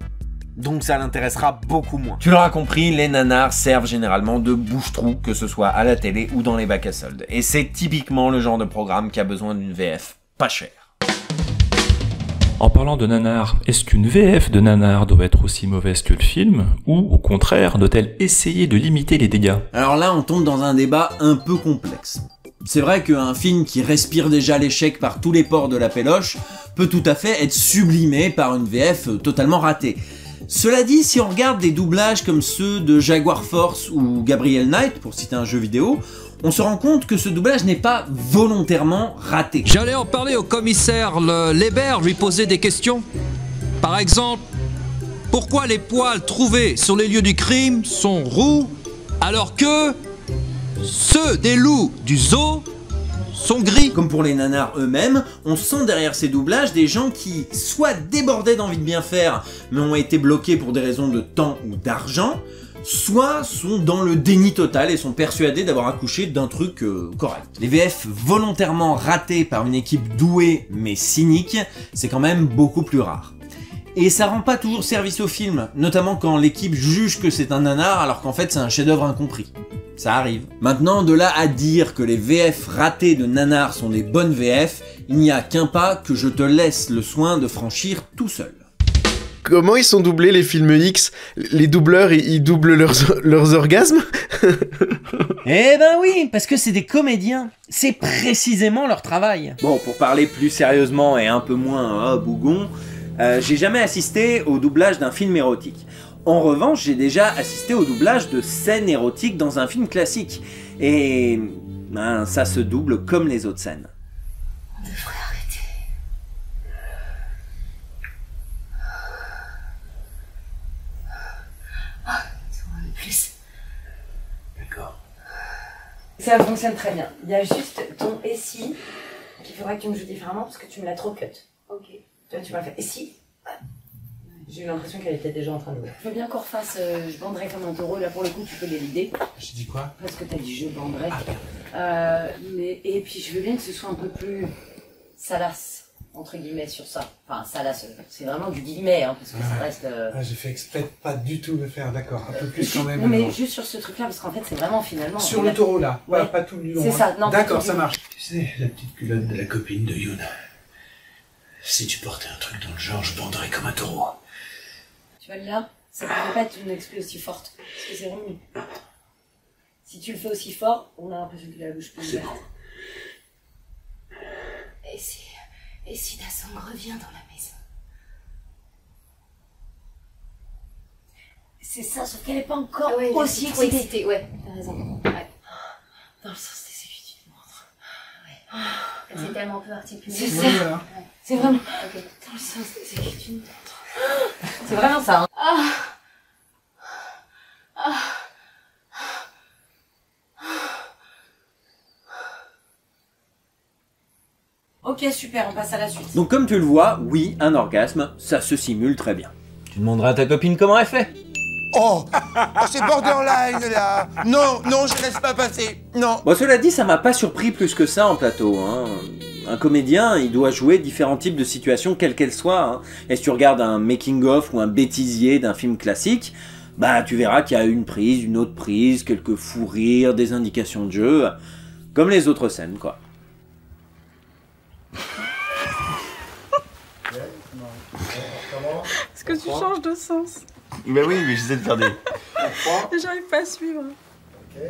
Donc ça l'intéressera beaucoup moins. Tu l'auras compris, les nanars servent généralement de bouche-trou, que ce soit à la télé ou dans les bacs à soldes. Et c'est typiquement le genre de programme qui a besoin d'une VF pas chère. En parlant de nanar, est-ce qu'une VF de nanar doit être aussi mauvaise que le film, ou au contraire, doit-elle essayer de limiter les dégâts? Alors là, on tombe dans un débat un peu complexe. C'est vrai qu'un film qui respire déjà l'échec par tous les pores de la péloche peut tout à fait être sublimé par une VF totalement ratée. Cela dit, si on regarde des doublages comme ceux de Jaguar Force ou Gabriel Knight, pour citer un jeu vidéo, on se rend compte que ce doublage n'est pas volontairement raté. J'allais en parler au commissaire Lébert, lui poser des questions. Par exemple, pourquoi les poils trouvés sur les lieux du crime sont roux alors que ceux des loups du zoo sont gris? Comme pour les nanars eux-mêmes, on sent derrière ces doublages des gens qui soit débordaient d'envie de bien faire, mais ont été bloqués pour des raisons de temps ou d'argent, soit sont dans le déni total et sont persuadés d'avoir accouché d'un truc correct. Les VF volontairement ratés par une équipe douée mais cynique, c'est quand même beaucoup plus rare. Et ça rend pas toujours service au film, notamment quand l'équipe juge que c'est un nanar alors qu'en fait c'est un chef-d'œuvre incompris. Ça arrive. Maintenant, de là à dire que les VF ratés de nanar sont des bonnes VF, il n'y a qu'un pas que je te laisse le soin de franchir tout seul. Comment ils sont doublés les films X? Les doubleurs, ils doublent leurs orgasmes? Eh ben oui, parce que c'est des comédiens. C'est précisément leur travail. Bon, pour parler plus sérieusement et un peu moins bougon, j'ai jamais assisté au doublage d'un film érotique. En revanche, j'ai déjà assisté au doublage de scènes érotiques dans un film classique. Et ben, ça se double comme les autres scènes. On devrait arrêter. Plus. D'accord. Ça fonctionne très bien. Il y a juste ton et si qu'il faudrait que tu me joues différemment parce que tu me l'as trop cut. Ok. Toi, tu m'as fait et si. J'ai eu l'impression qu'elle était déjà en train de... Je veux bien qu'on refasse je banderai comme un taureau. Là, pour le coup, tu peux les l'idée. J'ai dit quoi? Parce que t'as dit je banderai. Et puis, je veux bien que ce soit un peu plus salace, entre guillemets, sur ça. Enfin, salace, c'est vraiment du guillemet, hein, parce que ça reste... J'ai fait exprès de pas du tout le faire, d'accord. Un peu plus quand même. Non, mais juste sur ce truc-là, parce qu'en fait, c'est vraiment finalement... Sur le taureau, là. Ouais. Pas tout le long. C'est ça, non. D'accord, ça marche. Tu sais, la petite culotte de la copine de Yoon. Si tu portais un truc dans le genre, je banderais comme un taureau. vois là, ça pourrait pas être une explosion aussi forte. Parce que c'est vraiment mieux. Si tu le fais aussi fort, on a l'impression qu'il a la bouche plus ouverte. Et si Dasong revient dans la maison? C'est ça, sauf qu'elle est pas encore aussi excitée. Ouais, t'as raison. Ouais. Dans le sens des aiguilles d'une montre. Ouais. Elle s'est tellement peu articulée. C'est ça. Ouais. C'est vraiment. Okay. Dans le sens des aiguilles d'une montre. C'est vraiment ça. Hein. Ok, super, on passe à la suite. Donc comme tu le vois, oui, un orgasme, ça se simule très bien. Tu demanderas à ta copine comment elle fait. Oh, c'est borderline là. Non, je laisse pas passer. Non. Bon, cela dit, ça m'a pas surpris plus que ça en plateau. Hein. Un comédien, il doit jouer différents types de situations, quelles qu'elles soient. Hein. Et si tu regardes un making-of ou un bêtisier d'un film classique, bah tu verras qu'il y a une prise, une autre prise, quelques fous rires, des indications de jeu, comme les autres scènes, quoi. Est-ce que tu changes de sens? Bah oui, mais j'essaie de faire des... J'arrive pas à suivre.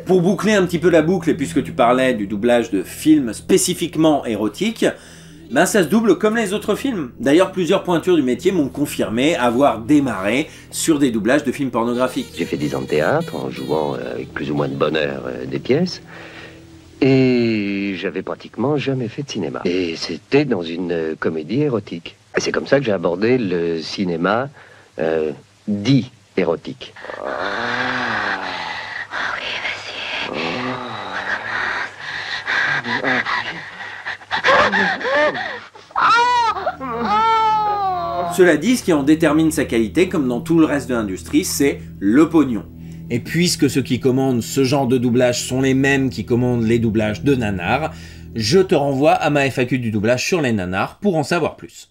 Pour boucler un petit peu la boucle, et puisque tu parlais du doublage de films spécifiquement érotiques, ben ça se double comme les autres films. D'ailleurs, plusieurs pointures du métier m'ont confirmé avoir démarré sur des doublages de films pornographiques. J'ai fait 10 ans de théâtre en jouant avec plus ou moins de bonheur des pièces. Et j'avais pratiquement jamais fait de cinéma. Et c'était dans une comédie érotique. Et c'est comme ça que j'ai abordé le cinéma dit érotique. Cela dit, ce qui en détermine sa qualité, comme dans tout le reste de l'industrie, c'est le pognon. Et puisque ceux qui commandent ce genre de doublage sont les mêmes qui commandent les doublages de nanars, je te renvoie à ma FAQ du doublage sur les nanars pour en savoir plus.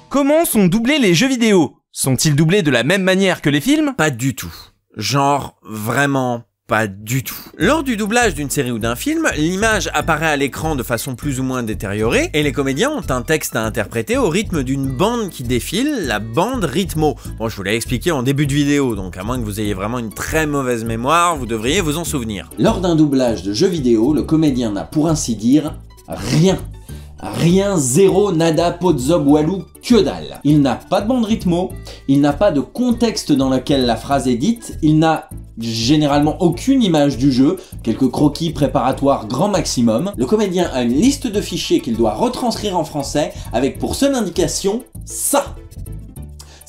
Comment sont doublés les jeux vidéo? Sont-ils doublés de la même manière que les films? Pas du tout. Genre, vraiment pas du tout. Lors du doublage d'une série ou d'un film, l'image apparaît à l'écran de façon plus ou moins détériorée et les comédiens ont un texte à interpréter au rythme d'une bande qui défile, la bande rythmo. Bon, je vous l'ai expliqué en début de vidéo, donc à moins que vous ayez vraiment une très mauvaise mémoire, vous devriez vous en souvenir. Lors d'un doublage de jeu vidéo, le comédien n'a pour ainsi dire rien. Rien, zéro, nada, podzob, walou, que dalle. Il n'a pas de bande rythmo, il n'a pas de contexte dans lequel la phrase est dite, il n'a généralement aucune image du jeu, quelques croquis préparatoires grand maximum. Le comédien a une liste de fichiers qu'il doit retranscrire en français avec pour seule indication ça.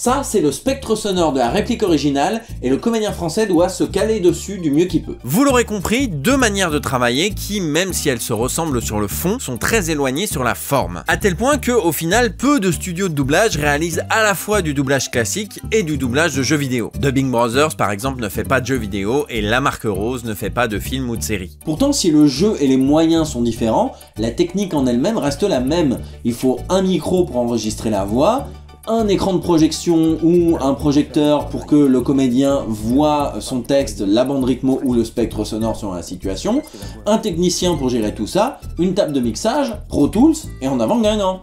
Ça, c'est le spectre sonore de la réplique originale et le comédien français doit se caler dessus du mieux qu'il peut. Vous l'aurez compris, deux manières de travailler qui, même si elles se ressemblent sur le fond, sont très éloignées sur la forme. À tel point que, au final, peu de studios de doublage réalisent à la fois du doublage classique et du doublage de jeux vidéo. Dubbing Brothers, par exemple, ne fait pas de jeux vidéo et La Marque Rose ne fait pas de films ou de séries. Pourtant, si le jeu et les moyens sont différents, la technique en elle-même reste la même. Il faut un micro pour enregistrer la voix, un écran de projection ou un projecteur pour que le comédien voit son texte, la bande rythmo ou le spectre sonore sur la situation, un technicien pour gérer tout ça, une table de mixage, Pro Tools et en avant Guingamp.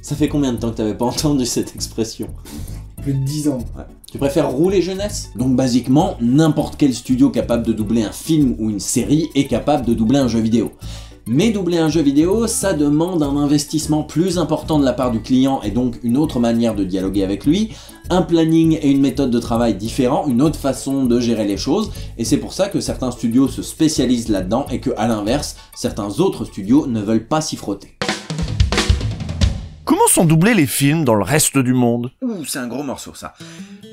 Ça fait combien de temps que t'avais pas entendu cette expression? Plus de 10 ans. Ouais. Tu préfères rouler jeunesse? Donc basiquement, n'importe quel studio capable de doubler un film ou une série est capable de doubler un jeu vidéo. Mais doubler un jeu vidéo, ça demande un investissement plus important de la part du client et donc une autre manière de dialoguer avec lui, un planning et une méthode de travail différents, une autre façon de gérer les choses, et c'est pour ça que certains studios se spécialisent là-dedans et que, à l'inverse, certains autres studios ne veulent pas s'y frotter. Comment sont doublés les films dans le reste du monde? Ouh, c'est un gros morceau ça.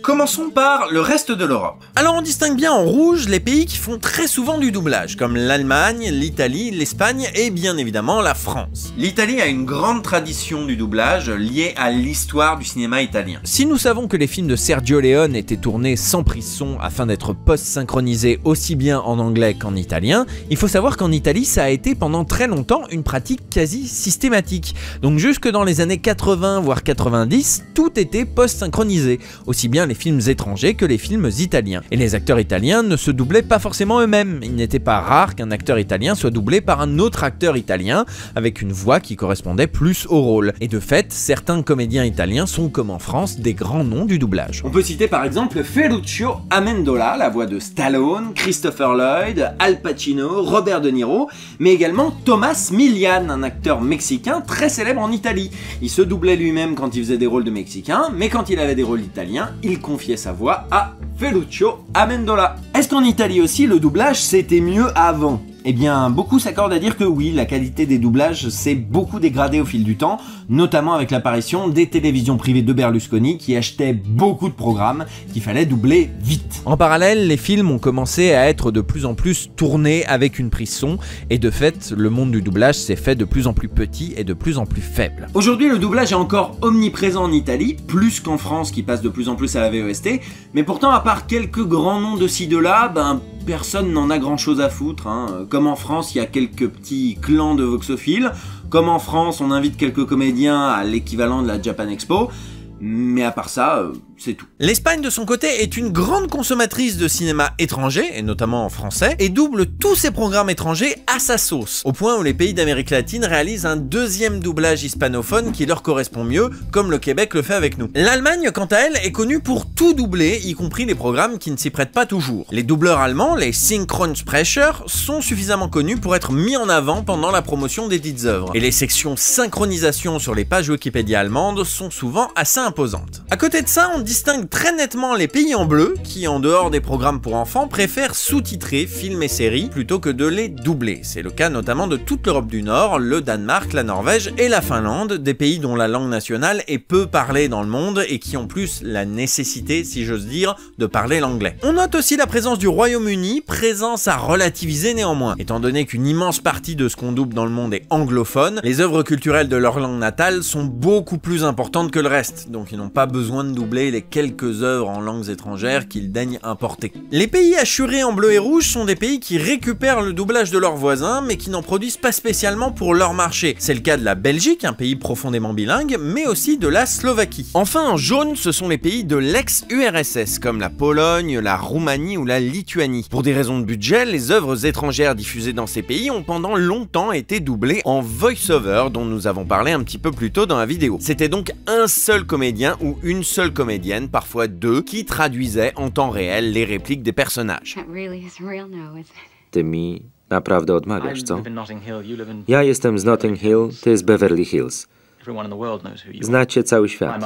Commençons par le reste de l'Europe. Alors on distingue bien en rouge les pays qui font très souvent du doublage, comme l'Allemagne, l'Italie, l'Espagne et bien évidemment la France. L'Italie a une grande tradition du doublage liée à l'histoire du cinéma italien. Si nous savons que les films de Sergio Leone étaient tournés sans prise son afin d'être post-synchronisés aussi bien en anglais qu'en italien, il faut savoir qu'en Italie ça a été pendant très longtemps une pratique quasi systématique. Donc jusque dans les années années 80 voire 90, tout était post-synchronisé, aussi bien les films étrangers que les films italiens. Et les acteurs italiens ne se doublaient pas forcément eux-mêmes. Il n'était pas rare qu'un acteur italien soit doublé par un autre acteur italien avec une voix qui correspondait plus au rôle. Et de fait, certains comédiens italiens sont, comme en France, des grands noms du doublage. On peut citer par exemple Ferruccio Amendola, la voix de Stallone, Christopher Lloyd, Al Pacino, Robert De Niro, mais également Thomas Milian, un acteur mexicain très célèbre en Italie. Il se doublait lui-même quand il faisait des rôles de Mexicains, mais quand il avait des rôles d'Italiens, il confiait sa voix à Ferruccio Amendola. Est-ce qu'en Italie aussi, le doublage c'était mieux avant ? Eh bien, beaucoup s'accordent à dire que oui, la qualité des doublages s'est beaucoup dégradée au fil du temps, notamment avec l'apparition des télévisions privées de Berlusconi qui achetaient beaucoup de programmes qu'il fallait doubler vite. En parallèle, les films ont commencé à être de plus en plus tournés avec une prise son, et de fait, le monde du doublage s'est fait de plus en plus petit et de plus en plus faible. Aujourd'hui, le doublage est encore omniprésent en Italie, plus qu'en France qui passe de plus en plus à la VOST, mais pourtant, à part quelques grands noms de ci de là, personne n'en a grand chose à foutre, hein. Comme en France, il y a quelques petits clans de voxophiles. Comme en France, on invite quelques comédiens à l'équivalent de la Japan Expo. Mais à part ça, c'est tout. L'Espagne, de son côté, est une grande consommatrice de cinéma étranger, et notamment en français, et double tous ses programmes étrangers à sa sauce, au point où les pays d'Amérique latine réalisent un deuxième doublage hispanophone qui leur correspond mieux, comme le Québec le fait avec nous. L'Allemagne, quant à elle, est connue pour tout doubler, y compris les programmes qui ne s'y prêtent pas toujours. Les doubleurs allemands, les Synchronsprecher, sont suffisamment connus pour être mis en avant pendant la promotion des dites œuvres, et les sections synchronisation sur les pages Wikipédia allemandes sont souvent assez imposante. À côté de ça, on distingue très nettement les pays en bleu, qui en dehors des programmes pour enfants, préfèrent sous-titrer films et séries plutôt que de les doubler. C'est le cas notamment de toute l'Europe du Nord, le Danemark, la Norvège et la Finlande, des pays dont la langue nationale est peu parlée dans le monde et qui ont plus la nécessité, si j'ose dire, de parler l'anglais. On note aussi la présence du Royaume-Uni, présence à relativiser néanmoins. Étant donné qu'une immense partie de ce qu'on double dans le monde est anglophone, les œuvres culturelles de leur langue natale sont beaucoup plus importantes que le reste, donc ils n'ont pas besoin de doubler les quelques œuvres en langues étrangères qu'ils daignent importer. Les pays assurés en bleu et rouge sont des pays qui récupèrent le doublage de leurs voisins, mais qui n'en produisent pas spécialement pour leur marché. C'est le cas de la Belgique, un pays profondément bilingue, mais aussi de la Slovaquie. Enfin, en jaune, ce sont les pays de l'ex-URSS, comme la Pologne, la Roumanie ou la Lituanie. Pour des raisons de budget, les œuvres étrangères diffusées dans ces pays ont pendant longtemps été doublées en voice-over, dont nous avons parlé un petit peu plus tôt dans la vidéo. C'était donc un seul comédien ou une seule comédienne, parfois deux, qui traduisaient en temps réel les répliques des personnages. Ty mi naprawdę odmawiasz, co? Ja jestem z Notting Hill, ty z Beverly Hills. Znacie cały świat.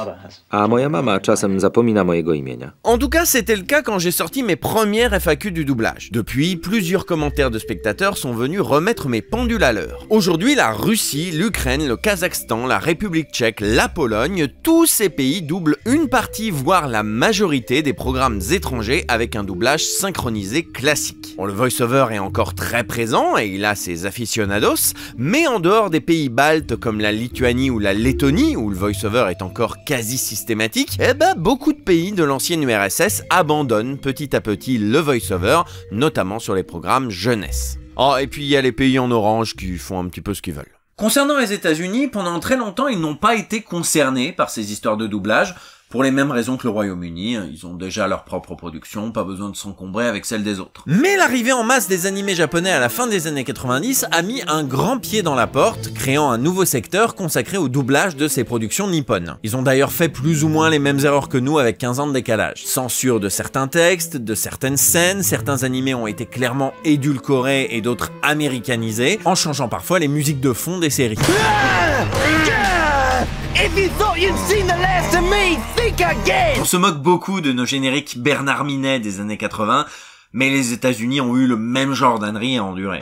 A moja mama czasem zapomina mojego imienia. En tout cas, c'était le cas quand j'ai sorti mes premières FAQ du doublage. Depuis, plusieurs commentaires de spectateurs sont venus remettre mes pendules à l'heure. Aujourd'hui, la Russie, l'Ukraine, le Kazakhstan, la République tchèque, la Pologne, tous ces pays doublent une partie, voire la majorité des programmes étrangers avec un doublage synchronisé classique. Bon, le voice-over est encore très présent et il a ses aficionados, mais en dehors des pays baltes comme la Lituanie ou la Lettonie, où le voice-over est encore quasi systématique, beaucoup de pays de l'ancienne URSS abandonnent petit à petit le voice-over, notamment sur les programmes jeunesse. Oh, et puis il y a les pays en orange qui font un petit peu ce qu'ils veulent. Concernant les États-Unis, pendant très longtemps, ils n'ont pas été concernés par ces histoires de doublage, pour les mêmes raisons que le Royaume-Uni, ils ont déjà leur propre production, pas besoin de s'encombrer avec celle des autres. Mais l'arrivée en masse des animés japonais à la fin des années 90 a mis un grand pied dans la porte, créant un nouveau secteur consacré au doublage de ces productions nippones. Ils ont d'ailleurs fait plus ou moins les mêmes erreurs que nous avec 15 ans de décalage. Censure de certains textes, de certaines scènes, certains animés ont été clairement édulcorés et d'autres américanisés, en changeant parfois les musiques de fond des séries. On se moque beaucoup de nos génériques Bernard Minet des années 80, mais les États-Unis ont eu le même genre d'ânerie à endurer.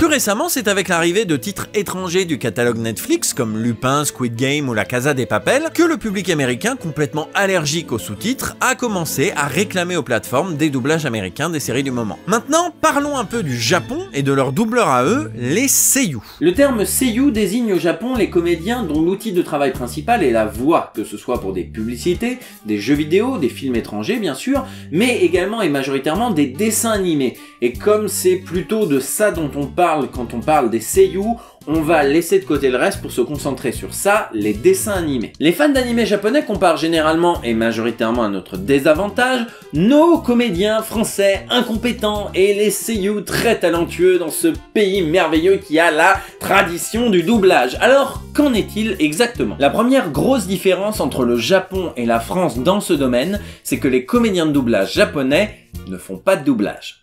Que récemment, c'est avec l'arrivée de titres étrangers du catalogue Netflix, comme Lupin, Squid Game ou La Casa de Papel, que le public américain, complètement allergique aux sous-titres, a commencé à réclamer aux plateformes des doublages américains des séries du moment. Maintenant, parlons un peu du Japon et de leurs doubleurs à eux, les seiyuu. Le terme seiyuu désigne au Japon les comédiens dont l'outil de travail principal est la voix, que ce soit pour des publicités, des jeux vidéo, des films étrangers bien sûr, mais également et majoritairement des dessins animés. Et comme c'est plutôt de ça dont on parle quand on parle des seiyuu, on va laisser de côté le reste pour se concentrer sur ça, les dessins animés. Les fans d'animés japonais comparent généralement et majoritairement à notre désavantage nos comédiens français incompétents et les seiyuu très talentueux dans ce pays merveilleux qui a la tradition du doublage. Alors, qu'en est-il exactement? La première grosse différence entre le Japon et la France dans ce domaine, c'est que les comédiens de doublage japonais ne font pas de doublage.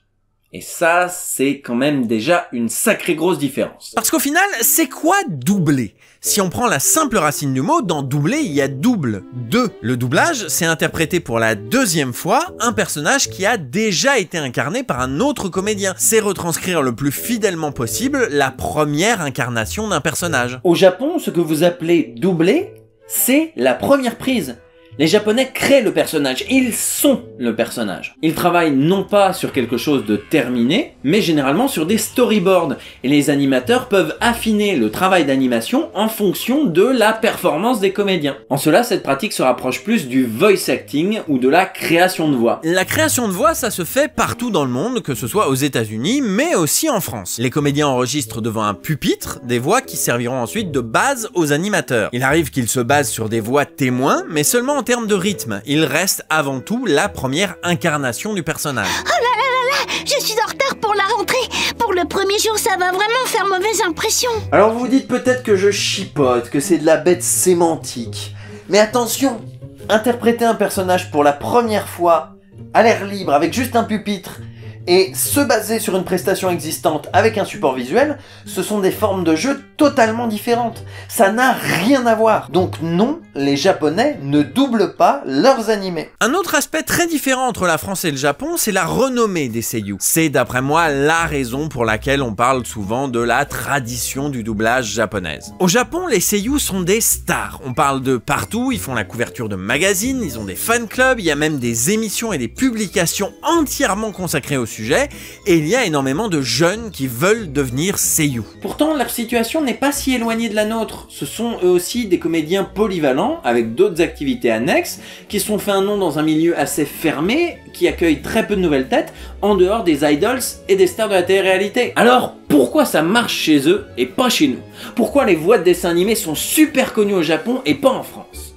Et ça, c'est quand même déjà une sacrée grosse différence. Parce qu'au final, c'est quoi doubler? Si on prend la simple racine du mot, dans doubler, il y a double, deux. Le doublage, c'est interpréter pour la deuxième fois un personnage qui a déjà été incarné par un autre comédien. C'est retranscrire le plus fidèlement possible la première incarnation d'un personnage. Au Japon, ce que vous appelez doubler, c'est la première prise. Les Japonais créent le personnage, ils sont le personnage. Ils travaillent non pas sur quelque chose de terminé, mais généralement sur des storyboards. Et les animateurs peuvent affiner le travail d'animation en fonction de la performance des comédiens. En cela, cette pratique se rapproche plus du voice acting ou de la création de voix. La création de voix, ça se fait partout dans le monde, que ce soit aux États-Unis, mais aussi en France. Les comédiens enregistrent devant un pupitre des voix qui serviront ensuite de base aux animateurs. Il arrive qu'ils se basent sur des voix témoins, mais seulement en termes de rythme, il reste avant tout la première incarnation du personnage. Oh là là là là, je suis en retard pour la rentrée. Pour le premier jour, ça va vraiment faire mauvaise impression. Alors vous vous dites peut-être que je chipote, que c'est de la bête sémantique. Mais attention, interpréter un personnage pour la première fois, à l'air libre, avec juste un pupitre, et se baser sur une prestation existante avec un support visuel, ce sont des formes de jeu totalement différentes. Ça n'a rien à voir. Donc non, les Japonais ne doublent pas leurs animés. Un autre aspect très différent entre la France et le Japon, c'est la renommée des seiyuu. C'est d'après moi la raison pour laquelle on parle souvent de la tradition du doublage japonaise. Au Japon, les seiyuu sont des stars. On parle de partout, ils font la couverture de magazines, ils ont des fan clubs, il y a même des émissions et des publications entièrement consacrées au sujet, et il y a énormément de jeunes qui veulent devenir seiyuu. Pourtant, leur situation n'est pas si éloignée de la nôtre. Ce sont eux aussi des comédiens polyvalents, avec d'autres activités annexes, qui se sont fait un nom dans un milieu assez fermé, qui accueille très peu de nouvelles têtes, en dehors des idols et des stars de la télé-réalité. Alors, pourquoi ça marche chez eux et pas chez nous? Pourquoi les voix de dessins animés sont super connues au Japon et pas en France?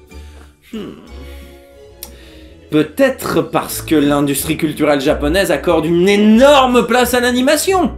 Peut-être parce que l'industrie culturelle japonaise accorde une énorme place à l'animation.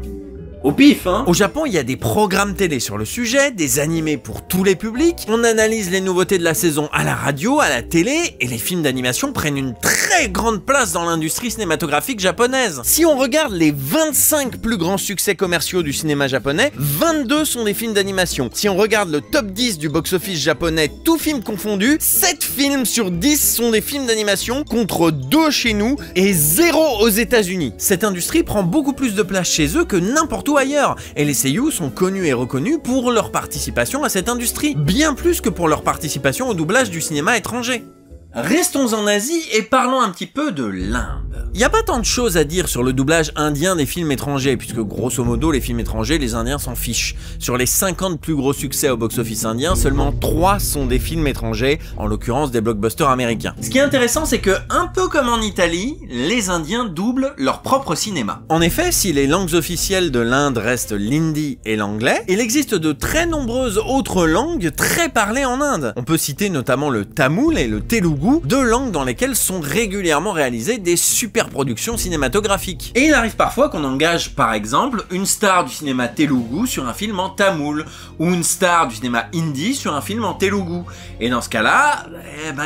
Au pif, hein. Au Japon, il y a des programmes télé sur le sujet, des animés pour tous les publics, on analyse les nouveautés de la saison à la radio, à la télé, et les films d'animation prennent une très grande place dans l'industrie cinématographique japonaise. Si on regarde les 25 plus grands succès commerciaux du cinéma japonais, 22 sont des films d'animation. Si on regarde le top 10 du box-office japonais, tous films confondus, 7 films sur 10 sont des films d'animation, contre 2 chez nous et 0 aux États-Unis. Cette industrie prend beaucoup plus de place chez eux que n'importe où ailleurs, et les seiyuu sont connus et reconnus pour leur participation à cette industrie, bien plus que pour leur participation au doublage du cinéma étranger. Restons en Asie et parlons un petit peu de l'Inde. Il n'y a pas tant de choses à dire sur le doublage indien des films étrangers, puisque grosso modo les films étrangers, les Indiens s'en fichent. Sur les 50 plus gros succès au box-office indien, seulement 3 sont des films étrangers, en l'occurrence des blockbusters américains. Ce qui est intéressant, c'est que, un peu comme en Italie, les Indiens doublent leur propre cinéma. En effet, si les langues officielles de l'Inde restent l'hindi et l'anglais, il existe de très nombreuses autres langues très parlées en Inde. On peut citer notamment le tamoul et le telugu, deux langues dans lesquelles sont régulièrement réalisées des super productions cinématographiques. Et il arrive parfois qu'on engage par exemple une star du cinéma telugu sur un film en tamoul, ou une star du cinéma hindi sur un film en telugu. Et dans ce cas-là,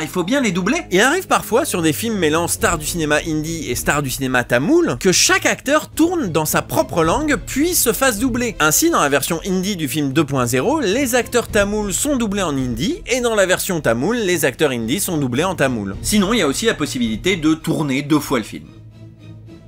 il faut bien les doubler. Il arrive parfois sur des films mêlant star du cinéma hindi et star du cinéma tamoul que chaque acteur tourne dans sa propre langue puis se fasse doubler. Ainsi, dans la version hindi du film 2.0, les acteurs tamouls sont doublés en hindi, et dans la version tamoul, les acteurs hindi sont doublés en tamoul. Sinon, il y a aussi la possibilité de tourner 2 fois le film.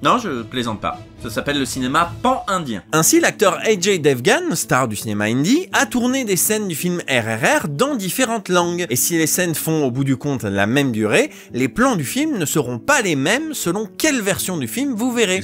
Non, je plaisante pas. Ça s'appelle le cinéma pan-indien. Ainsi, l'acteur AJ Devgan, star du cinéma indie, a tourné des scènes du film RRR dans différentes langues. Et si les scènes font au bout du compte la même durée, les plans du film ne seront pas les mêmes selon quelle version du film vous verrez.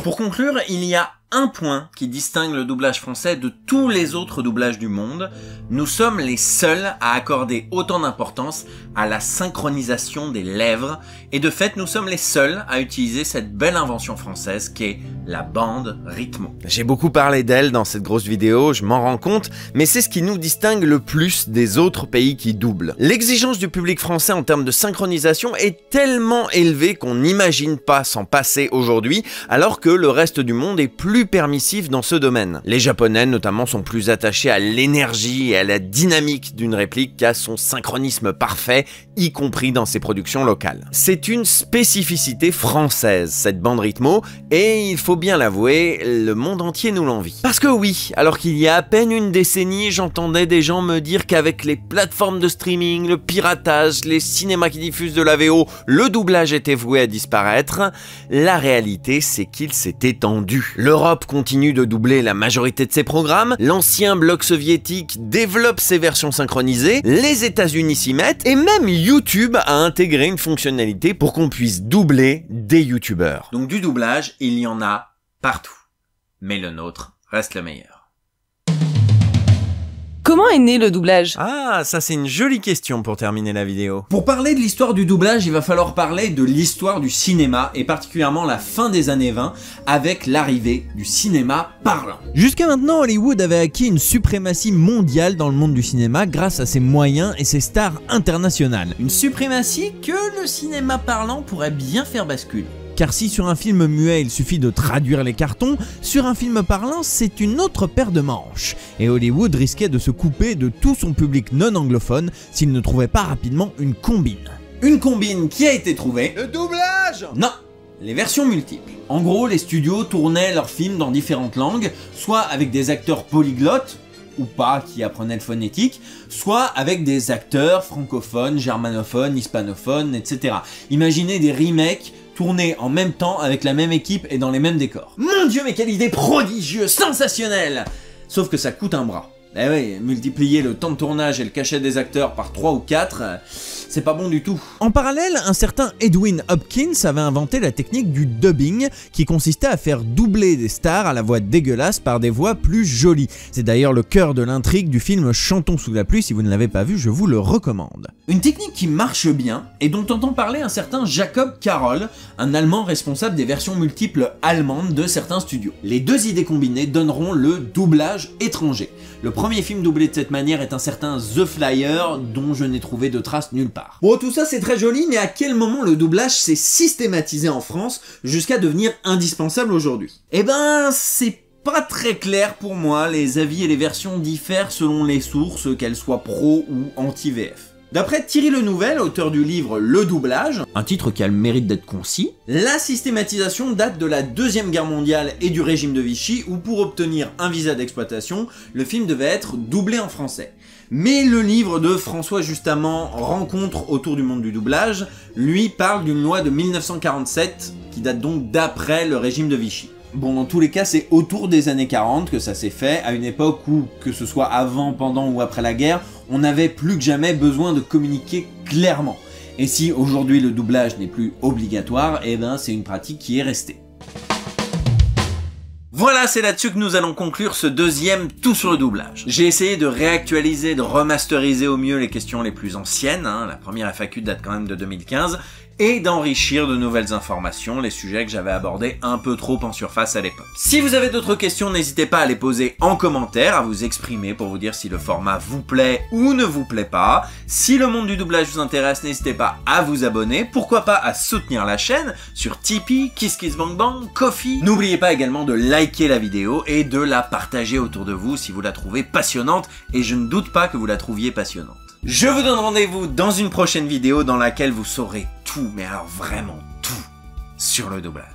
Pour conclure, il y a un point qui distingue le doublage français de tous les autres doublages du monde. Nous sommes les seuls à accorder autant d'importance à la synchronisation des lèvres, et de fait nous sommes les seuls à utiliser cette belle invention française qu'est la bande rythmo. J'ai beaucoup parlé d'elle dans cette grosse vidéo, je m'en rends compte, mais c'est ce qui nous distingue le plus des autres pays qui doublent. L'exigence du public français en termes de synchronisation est tellement élevée qu'on n'imagine pas s'en passer aujourd'hui, alors que le reste du monde est plus permissif dans ce domaine. Les Japonais notamment sont plus attachés à l'énergie et à la dynamique d'une réplique qu'à son synchronisme parfait, y compris dans ses productions locales. C'est une spécificité française, cette bande rythmo, et il faut bien l'avouer, le monde entier nous l'envie. Parce que oui, alors qu'il y a à peine une décennie, j'entendais des gens me dire qu'avec les plateformes de streaming, le piratage, les cinémas qui diffusent de la VO, le doublage était voué à disparaître. La réalité, c'est qu'il s'est étendu. L'Europe continue de doubler la majorité de ses programmes, l'ancien bloc soviétique développe ses versions synchronisées, les États-Unis s'y mettent, et même YouTube a intégré une fonctionnalité pour qu'on puisse doubler des youtubeurs. Donc du doublage, il y en a partout. Mais le nôtre reste le meilleur. Comment est né le doublage? Ah, ça c'est une jolie question pour terminer la vidéo. Pour parler de l'histoire du doublage, il va falloir parler de l'histoire du cinéma, et particulièrement la fin des années 20, avec l'arrivée du cinéma parlant. Jusqu'à maintenant, Hollywood avait acquis une suprématie mondiale dans le monde du cinéma grâce à ses moyens et ses stars internationales. Une suprématie que le cinéma parlant pourrait bien faire basculer. Car si sur un film muet il suffit de traduire les cartons, sur un film parlant c'est une autre paire de manches. Et Hollywood risquait de se couper de tout son public non anglophone s'il ne trouvait pas rapidement une combine. Une combine qui a été trouvée... Le doublage! Non, les versions multiples. En gros, les studios tournaient leurs films dans différentes langues, soit avec des acteurs polyglottes, ou pas, qui apprenaient le phonétique, soit avec des acteurs francophones, germanophones, hispanophones, etc. Imaginez des remakes tournés en même temps avec la même équipe et dans les mêmes décors. Mon Dieu, mais quelle idée prodigieuse, sensationnelle! Sauf que ça coûte un bras. Eh oui, multiplier le temps de tournage et le cachet des acteurs par 3 ou 4, c'est pas bon du tout. En parallèle, un certain Edwin Hopkins avait inventé la technique du dubbing, qui consistait à faire doubler des stars à la voix dégueulasse par des voix plus jolies. C'est d'ailleurs le cœur de l'intrigue du film Chantons sous la pluie, si vous ne l'avez pas vu, je vous le recommande. Une technique qui marche bien, et dont entend parler un certain Jacob Carroll, un Allemand responsable des versions multiples allemandes de certains studios. Les deux idées combinées donneront le doublage étranger. Le premier film doublé de cette manière est un certain The Flyer, dont je n'ai trouvé de traces nulle part. Bon, tout ça c'est très joli, mais à quel moment le doublage s'est systématisé en France jusqu'à devenir indispensable aujourd'hui? Eh ben, c'est pas très clair pour moi, les avis et les versions diffèrent selon les sources, qu'elles soient pro ou anti-VF. D'après Thierry Lenouvel, auteur du livre Le Doublage, un titre qui a le mérite d'être concis, la systématisation date de la Deuxième Guerre mondiale et du régime de Vichy, où pour obtenir un visa d'exploitation, le film devait être doublé en français. Mais le livre de François Justamant, Rencontre autour du monde du doublage, lui parle d'une loi de 1947, qui date donc d'après le régime de Vichy. Bon, dans tous les cas, c'est autour des années 40 que ça s'est fait, à une époque où, que ce soit avant, pendant ou après la guerre, on avait plus que jamais besoin de communiquer clairement. Et si aujourd'hui le doublage n'est plus obligatoire, eh ben c'est une pratique qui est restée. Voilà, c'est là-dessus que nous allons conclure ce deuxième Tout sur le doublage. J'ai essayé de réactualiser, de remasteriser au mieux les questions les plus anciennes, hein, la première FAQ date quand même de 2015, et d'enrichir de nouvelles informations, les sujets que j'avais abordés un peu trop en surface à l'époque. Si vous avez d'autres questions, n'hésitez pas à les poser en commentaire, à vous exprimer pour vous dire si le format vous plaît ou ne vous plaît pas. Si le monde du doublage vous intéresse, n'hésitez pas à vous abonner, pourquoi pas à soutenir la chaîne sur Tipeee, KissKissBankBank, Ko-fi. N'oubliez pas également de liker la vidéo et de la partager autour de vous si vous la trouvez passionnante, et je ne doute pas que vous la trouviez passionnante. Je vous donne rendez-vous dans une prochaine vidéo dans laquelle vous saurez tout, mais alors vraiment tout, sur le doublage.